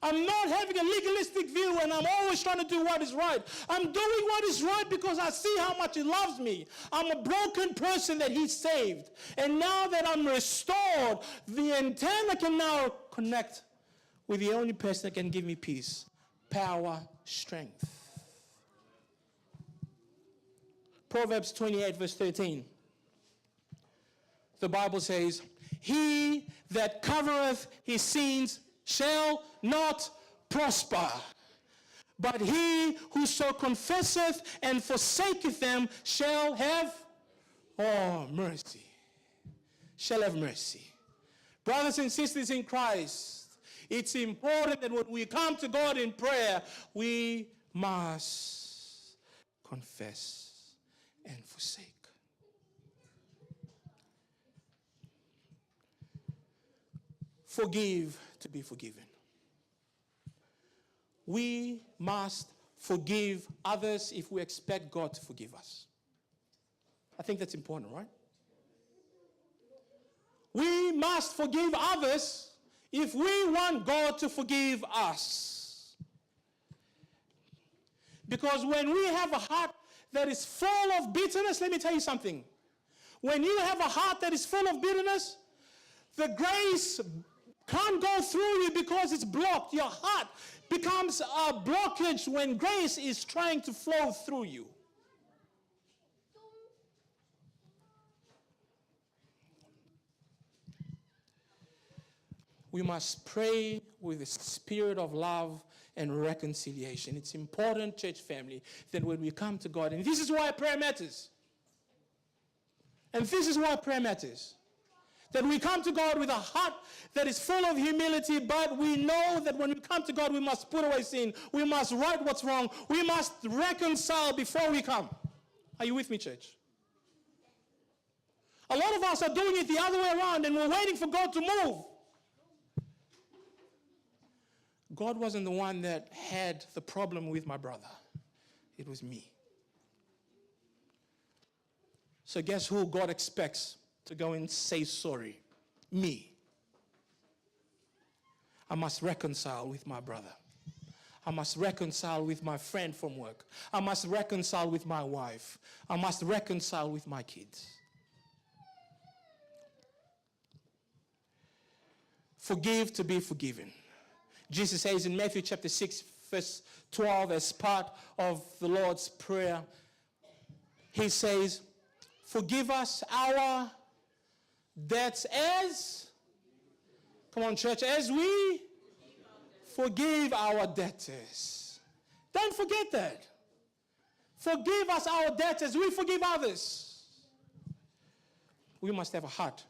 I'm not having a legalistic view and I'm always trying to do what is right. I'm doing what is right because I see how much he loves me. I'm a broken person that he saved. And now that I'm restored, the antenna can now connect with the only person that can give me peace, power, strength. Proverbs 28 verse 13. The Bible says, he that covereth his sins shall not prosper. But he who so confesseth and forsaketh them shall have, mercy. Shall have mercy. Brothers and sisters in Christ, it's important that when we come to God in prayer, we must confess and forsake. Forgive to be forgiven. We must forgive others if we expect God to forgive us. I think that's important, right? We must forgive others if we want God to forgive us. Because when we have a heart that is full of bitterness, let me tell you something. When you have a heart that is full of bitterness, the grace can't go through you because it's blocked. Your heart becomes a blockage when grace is trying to flow through you. We must pray with a spirit of love and reconciliation. It's important, church family, that when we come to God, and this is why prayer matters. And this is why prayer matters. That we come to God with a heart that is full of humility, but we know that when we come to God, we must put away sin. We must right what's wrong. We must reconcile before we come. Are you with me, church? A lot of us are doing it the other way around and we're waiting for God to move. God wasn't the one that had the problem with my brother. It was me. So guess who God expects to go and say sorry? Me. I must reconcile with my brother. I must reconcile with my friend from work. I must reconcile with my wife. I must reconcile with my kids. Forgive to be forgiven. Jesus says in Matthew chapter 6, verse 12, as part of the Lord's Prayer, he says, forgive us our debts as, come on church, as we forgive our debtors. Don't forget that. Forgive us our debts as we forgive others. We must have a heart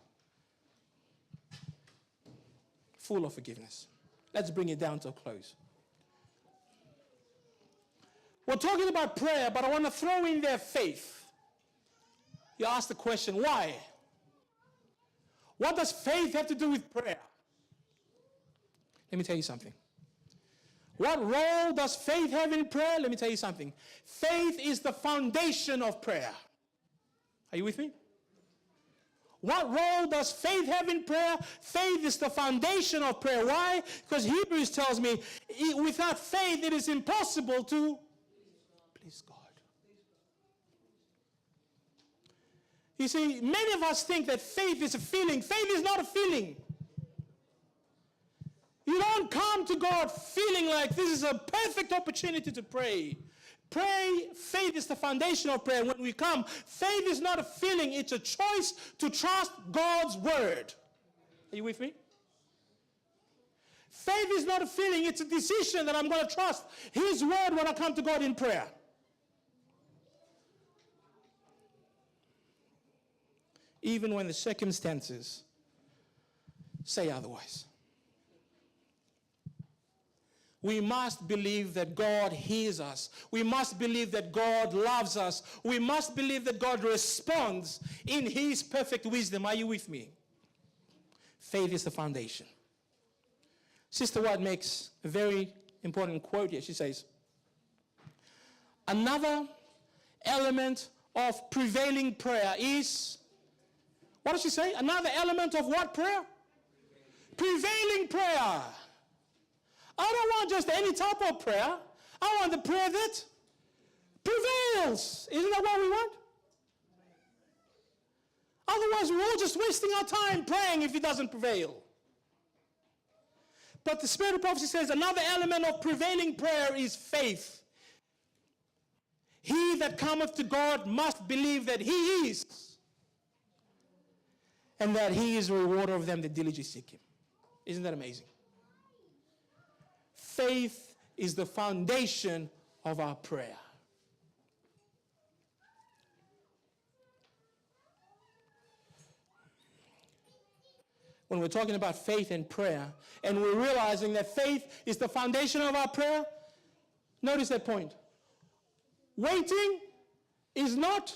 full of forgiveness. Let's bring it down to a close. We're talking about prayer, but I want to throw in there faith. You ask the question, why? What does faith have to do with prayer? Let me tell you something. What role does faith have in prayer? Let me tell you something. Faith is the foundation of prayer. Are you with me? What role does faith have in prayer? Faith is the foundation of prayer. Why? Because Hebrews tells me, without faith it is impossible to please God. You see, many of us think that faith is a feeling. Faith is not a feeling. You don't come to God feeling like this is a perfect opportunity to pray. Pray, faith is the foundation of prayer. When we come, faith is not a feeling, it's a choice to trust God's word. Are you with me? Faith is not a feeling, it's a decision that I'm going to trust His word when I come to God in prayer. Even when the circumstances say otherwise. We must believe that God hears us. We must believe that God loves us. We must believe that God responds in His perfect wisdom. Are you with me? Faith is the foundation. Sister White makes a very important quote here. She says, another element of prevailing prayer is, what does she say? Another element of what prayer? Prevailing prayer. I don't want just any type of prayer. I want the prayer that prevails. Isn't that what we want? Otherwise, we're all just wasting our time praying if it doesn't prevail. But the Spirit of prophecy says another element of prevailing prayer is faith. He that cometh to God must believe that He is, and that He is a rewarder of them that diligently seek Him. Isn't that amazing? Faith is the foundation of our prayer. When we're talking about faith and prayer, and we're realizing that faith is the foundation of our prayer, notice that point. Waiting is not,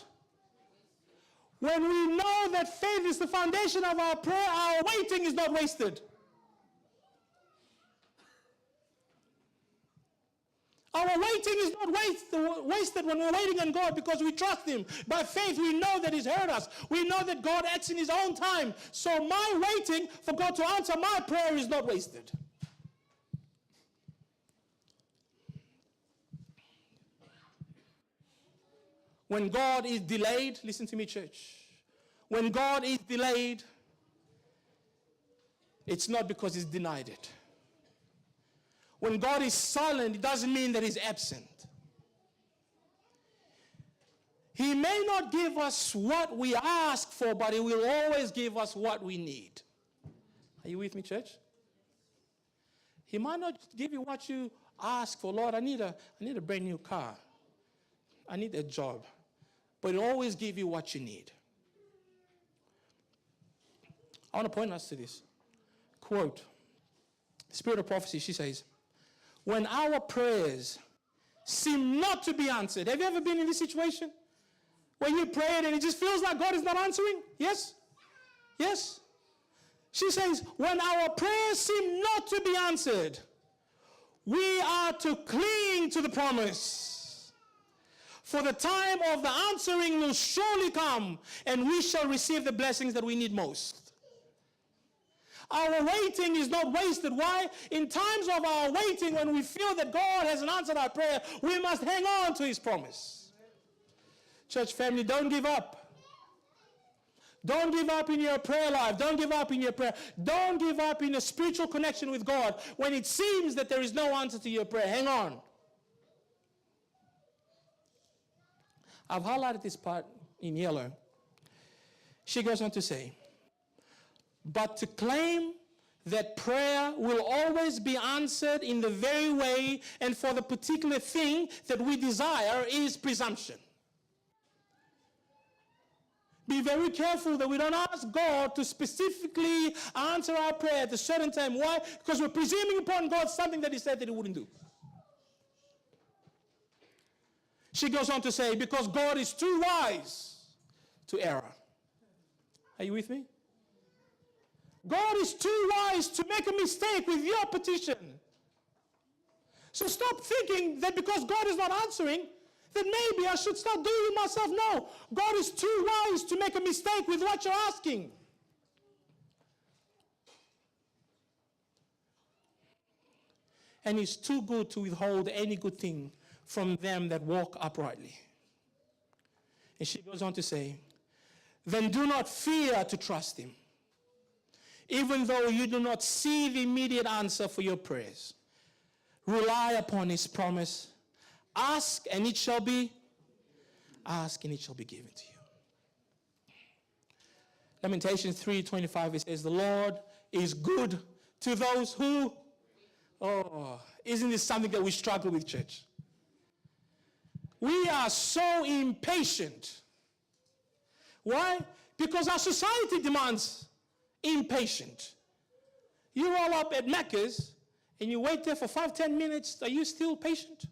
when we know that faith is the foundation of our prayer, our waiting is not wasted. Our waiting is not wasted when we're waiting on God because we trust Him. By faith, we know that He's heard us. We know that God acts in His own time. So my waiting for God to answer my prayer is not wasted. When God is delayed, listen to me, church. When God is delayed, it's not because He's denied it. When God is silent, it doesn't mean that He's absent. He may not give us what we ask for, but He will always give us what we need. Are you with me, church? He might not give you what you ask for. Lord, I need a brand new car. I need a job. But He'll always give you what you need. I want to point us to this quote. Spirit of prophecy, she says, when our prayers seem not to be answered. Have you ever been in this situation? When you prayed and it just feels like God is not answering? Yes? Yes? She says, when our prayers seem not to be answered, we are to cling to the promise. For the time of the answering will surely come, and we shall receive the blessings that we need most. Our waiting is not wasted. Why? In times of our waiting, when we feel that God hasn't answered our prayer, we must hang on to his promise. Church family, don't give up. Don't give up in your prayer life. Don't give up in your prayer. Don't give up in a spiritual connection with God when it seems that there is no answer to your prayer. Hang on. I've highlighted this part in yellow. She goes on to say, but to claim that prayer will always be answered in the very way and for the particular thing that we desire is presumption. Be very careful that we don't ask God to specifically answer our prayer at a certain time. Why? Because we're presuming upon God something that he said that he wouldn't do. She goes on to say, because God is too wise to err. Are you with me? God is too wise to make a mistake with your petition. So stop thinking that because God is not answering, that maybe I should start doing it myself. No, God is too wise to make a mistake with what you're asking. And he's too good to withhold any good thing from them that walk uprightly. And she goes on to say, then do not fear to trust him, even though you do not see the immediate answer for your prayers. Rely upon his promise. Ask and it shall be. Ask and it shall be given to you. Lamentations 3:25, it says, the Lord is good to those who... Oh, isn't this something that we struggle with, church? We are so impatient. Why? Because our society demands impatient. You roll up at Macca's and you wait there for 5-10 minutes. Are you still patient?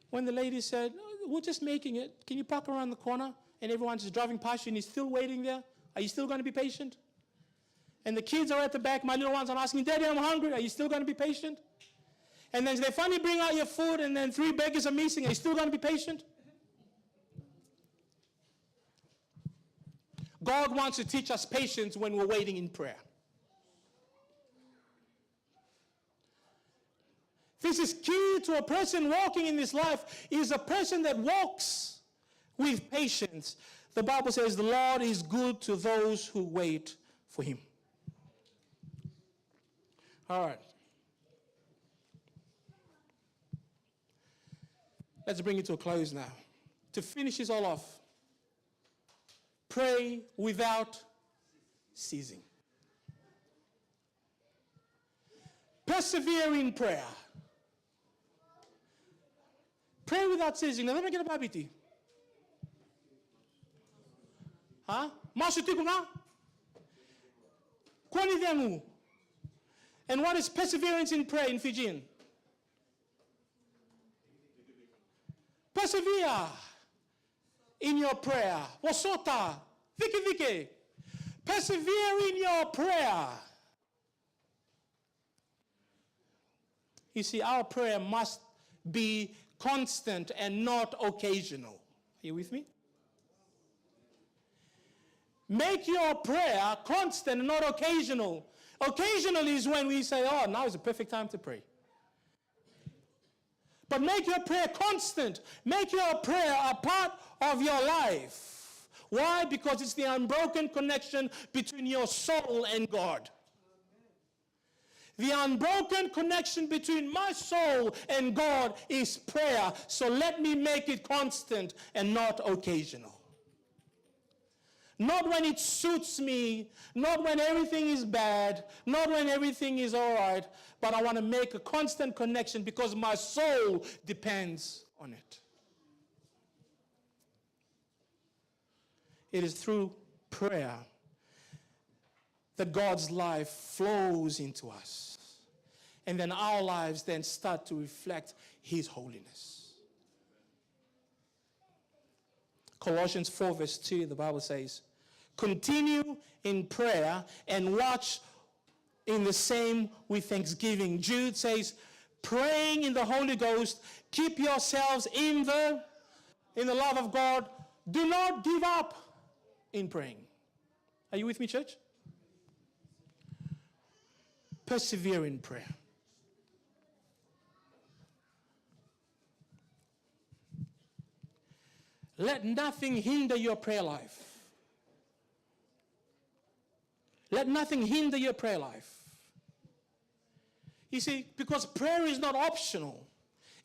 When the lady said, oh, we're just making it. Can you park around the corner? And everyone's just driving past you and you're still waiting there. Are you still going to be patient? And the kids are at the back. My little ones are asking, Daddy, I'm hungry. Are you still going to be patient? And then they finally bring out your food and then 3 beggars are missing. Are you still going to be patient? God wants to teach us patience when we're waiting in prayer. This is key to a person walking in this life, is a person that walks with patience. The Bible says the Lord is good to those who wait for him. All right. Let's bring it to a close now. To finish this all off, pray without ceasing. Persevere in prayer. Pray without ceasing. Now let me get a babiti. Huh? Masuti kuna? Kwani demu. And what is perseverance in prayer in Fijian? Persevere in your prayer. Wasota. Vike. Persevere in your prayer. You see, our prayer must be constant and not occasional. Are you with me? Make your prayer constant and not occasional. Occasional is when we say, oh, now is the perfect time to pray. But make your prayer constant. Make your prayer a part of your life. Why? Because it's the unbroken connection between your soul and God. The unbroken connection between my soul and God is prayer. So let me make it constant and not occasional. Not when it suits me, not when everything is bad, not when everything is all right, but I want to make a constant connection because my soul depends on it. It is through prayer that God's life flows into us. And then our lives then start to reflect his holiness. Colossians 4 verse 2, the Bible says, continue in prayer and watch in the same with thanksgiving. Jude says, praying in the Holy Ghost, keep yourselves in the love of God. Do not give up in praying. Are you with me, church? Persevere in prayer. Let nothing hinder your prayer life. Let nothing hinder your prayer life. You see, because prayer is not optional.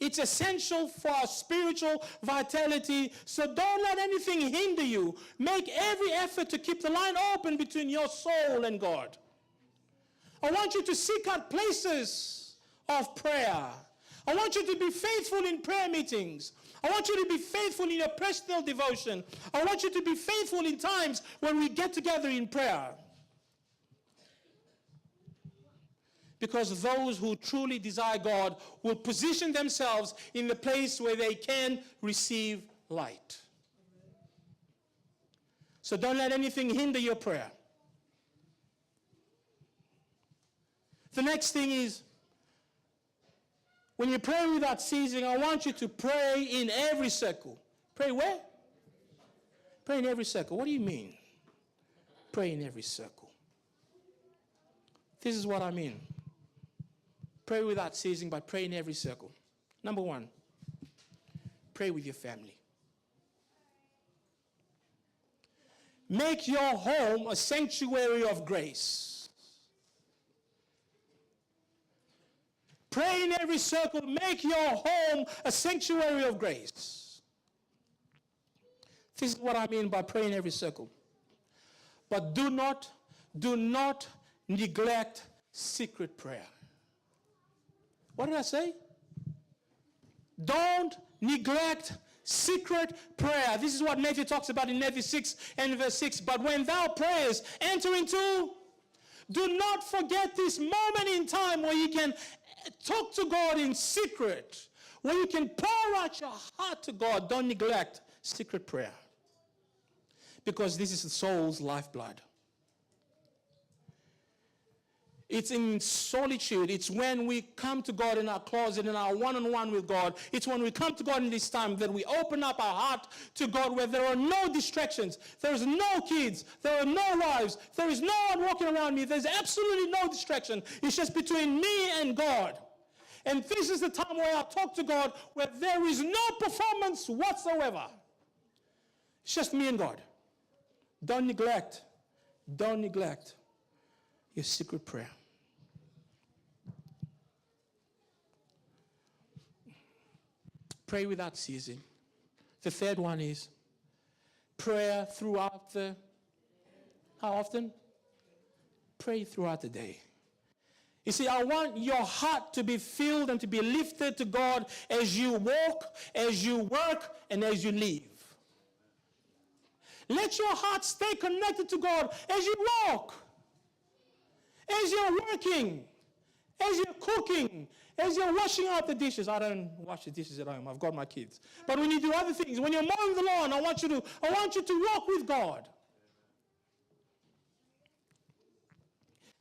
It's essential for our spiritual vitality. So don't let anything hinder you. Make every effort to keep the line open between your soul and God. I want you to seek out places of prayer. I want you to be faithful in prayer meetings. I want you to be faithful in your personal devotion. I want you to be faithful in times when we get together in prayer. Because those who truly desire God will position themselves in the place where they can receive light. So don't let anything hinder your prayer. The next thing is, when you pray without ceasing, I want you to pray in every circle. Pray where? Pray in every circle. What do you mean? Pray in every circle. This is what I mean. Pray without ceasing, but pray in every circle. Number one, pray with your family. Make your home a sanctuary of grace. Pray in every circle. Make your home a sanctuary of grace. This is what I mean by pray in every circle. But do not neglect secret prayer. What did I say? Don't neglect secret prayer. This is what Matthew talks about in Matthew 6 and verse 6. But when thou prayest, enter into, do not forget this moment in time where you can talk to God in secret, where you can pour out your heart to God. Don't neglect secret prayer. Because this is the soul's lifeblood. It's in solitude. It's when we come to God in our closet, in our one-on-one with God. It's when we come to God in this time that we open up our heart to God, where there are no distractions. There's no kids. There are no wives. There is no one walking around me. There's absolutely no distraction. It's just between me and God. And this is the time where I talk to God, where there is no performance whatsoever. It's just me and God. Don't neglect your secret prayer. Pray without ceasing. The third one is prayer throughout the, how often? Pray throughout the day. You see, I want your heart to be filled and to be lifted to God as you walk, as you work, and as you live. Let your heart stay connected to God as you walk, as you're working, as you're cooking, as you're washing out the dishes. I don't wash the dishes at home. I've got my kids. But when you do other things, when you're mowing the lawn, I want you to walk with God.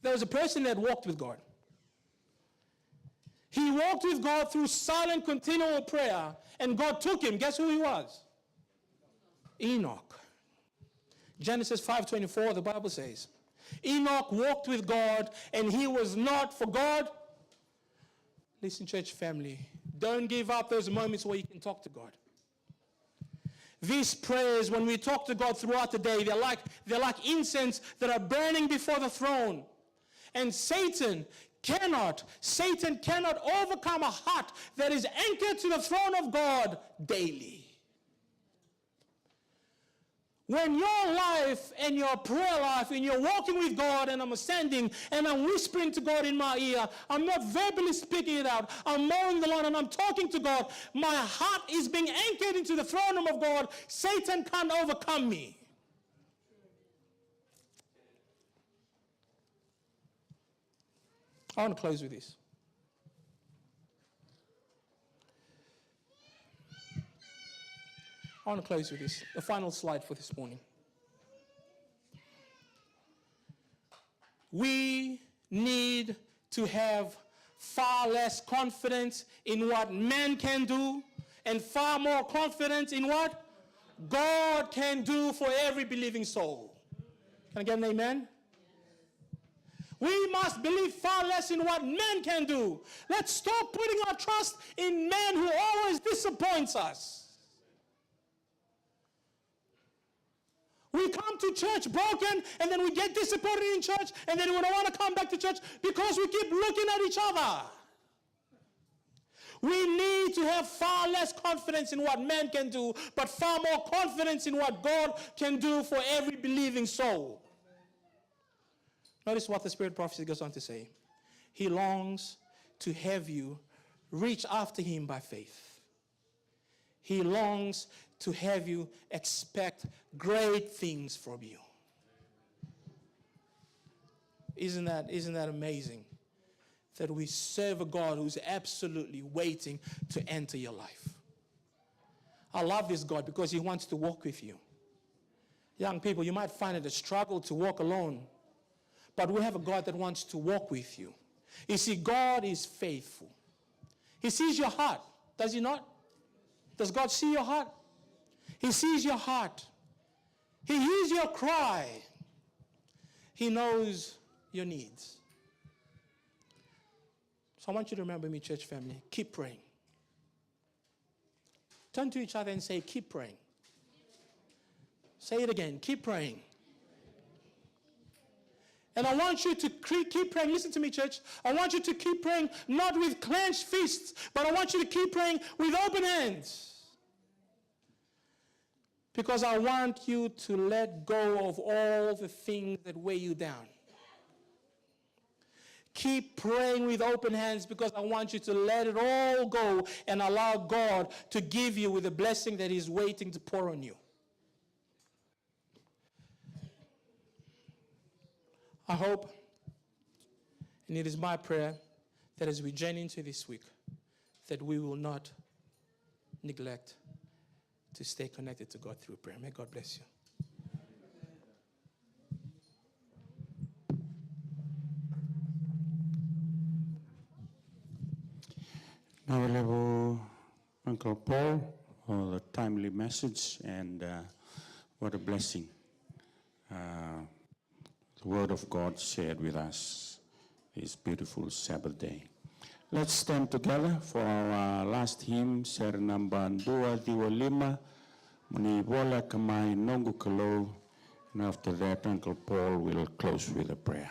There was a person that walked with God. He walked with God through silent, continual prayer, and God took him. Guess who he was? Enoch. Genesis 5:24, the Bible says, Enoch walked with God, and he was not for God. Listen, church family, don't give up those moments where you can talk to God. These prayers, when we talk to God throughout the day, they're like incense that are burning before the throne. And Satan cannot overcome a heart that is anchored to the throne of God daily. When your life and your prayer life and you're walking with God, and I'm standing and I'm whispering to God in my ear, I'm not verbally speaking it out, I'm mowing the lawn and I'm talking to God, my heart is being anchored into the throne room of God. Satan can't overcome me. I want to close with this. I want to close with this, the final slide for this morning. We need to have far less confidence in what man can do and far more confidence in what God can do for every believing soul. Can I get an amen? We must believe far less in what men can do. Let's stop putting our trust in men who always disappoints us. We come to church broken, and then we get disappointed in church, and then we don't want to come back to church because we keep looking at each other. We need to have far less confidence in what man can do, but far more confidence in what God can do for every believing soul. Notice what the Spirit of prophecy goes on to say. He longs to have you reach after him by faith. He longs to have you expect great things from you. Isn't that amazing? That we serve a God who's absolutely waiting to enter your life. I love this God because he wants to walk with you. Young people, you might find it a struggle to walk alone, but we have a God that wants to walk with you. You see, God is faithful. He sees your heart, does he not? Does God see your heart? He sees your heart. He hears your cry. He knows your needs. So I want you to remember me, church family. Keep praying. Turn to each other and say, keep praying. Say it again. Keep praying. And I want you to keep praying. Listen to me, church. I want you to keep praying, not with clenched fists, but I want you to keep praying with open hands. Because I want you to let go of all the things that weigh you down. Keep praying with open hands because I want you to let it all go and allow God to give you with the blessing that he's waiting to pour on you. I hope, and it is my prayer, that as we journey into this week, that we will not neglect to stay connected to God through prayer. May God bless you. Now we'll have Uncle Paul for the timely message, and what a blessing. The Word of God shared with us this beautiful Sabbath day. Let's stand together for our last hymn, Ser number 225, Muni Bola Kamai Nongu Kalo, and after that Uncle Paul will close with a prayer.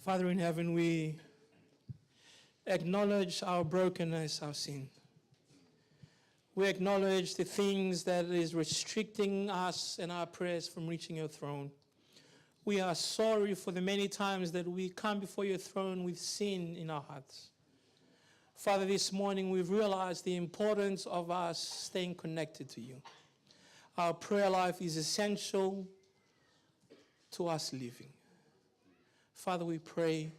Father in heaven, we acknowledge our brokenness, our sin. We acknowledge the things that is restricting us and our prayers from reaching your throne. We are sorry for the many times that we come before your throne with sin in our hearts. Father, this morning we've realized the importance of us staying connected to you. Our prayer life is essential to us living. Father, we pray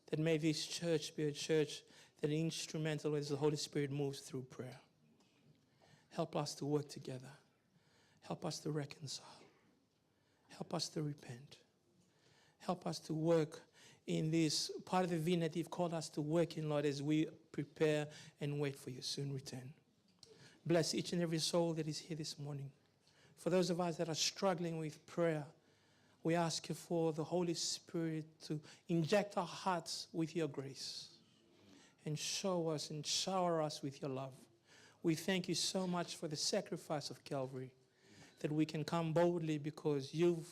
that may this church be a church that is instrumental as the Holy Spirit moves through prayer. Help us to work together. Help us to reconcile. Help us to repent. Help us to work in this part of the vineyard you've called us to work in, Lord, as we prepare and wait for your soon return. Bless each and every soul that is here this morning. For those of us that are struggling with prayer, we ask you for the Holy Spirit to inject our hearts with your grace and show us and shower us with your love. We thank you so much for the sacrifice of Calvary, that we can come boldly because you've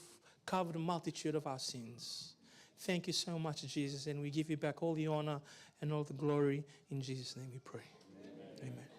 covered a multitude of our sins. Thank you so much, Jesus, and we give you back all the honor and all the glory. In Jesus' name we pray. Amen. Amen.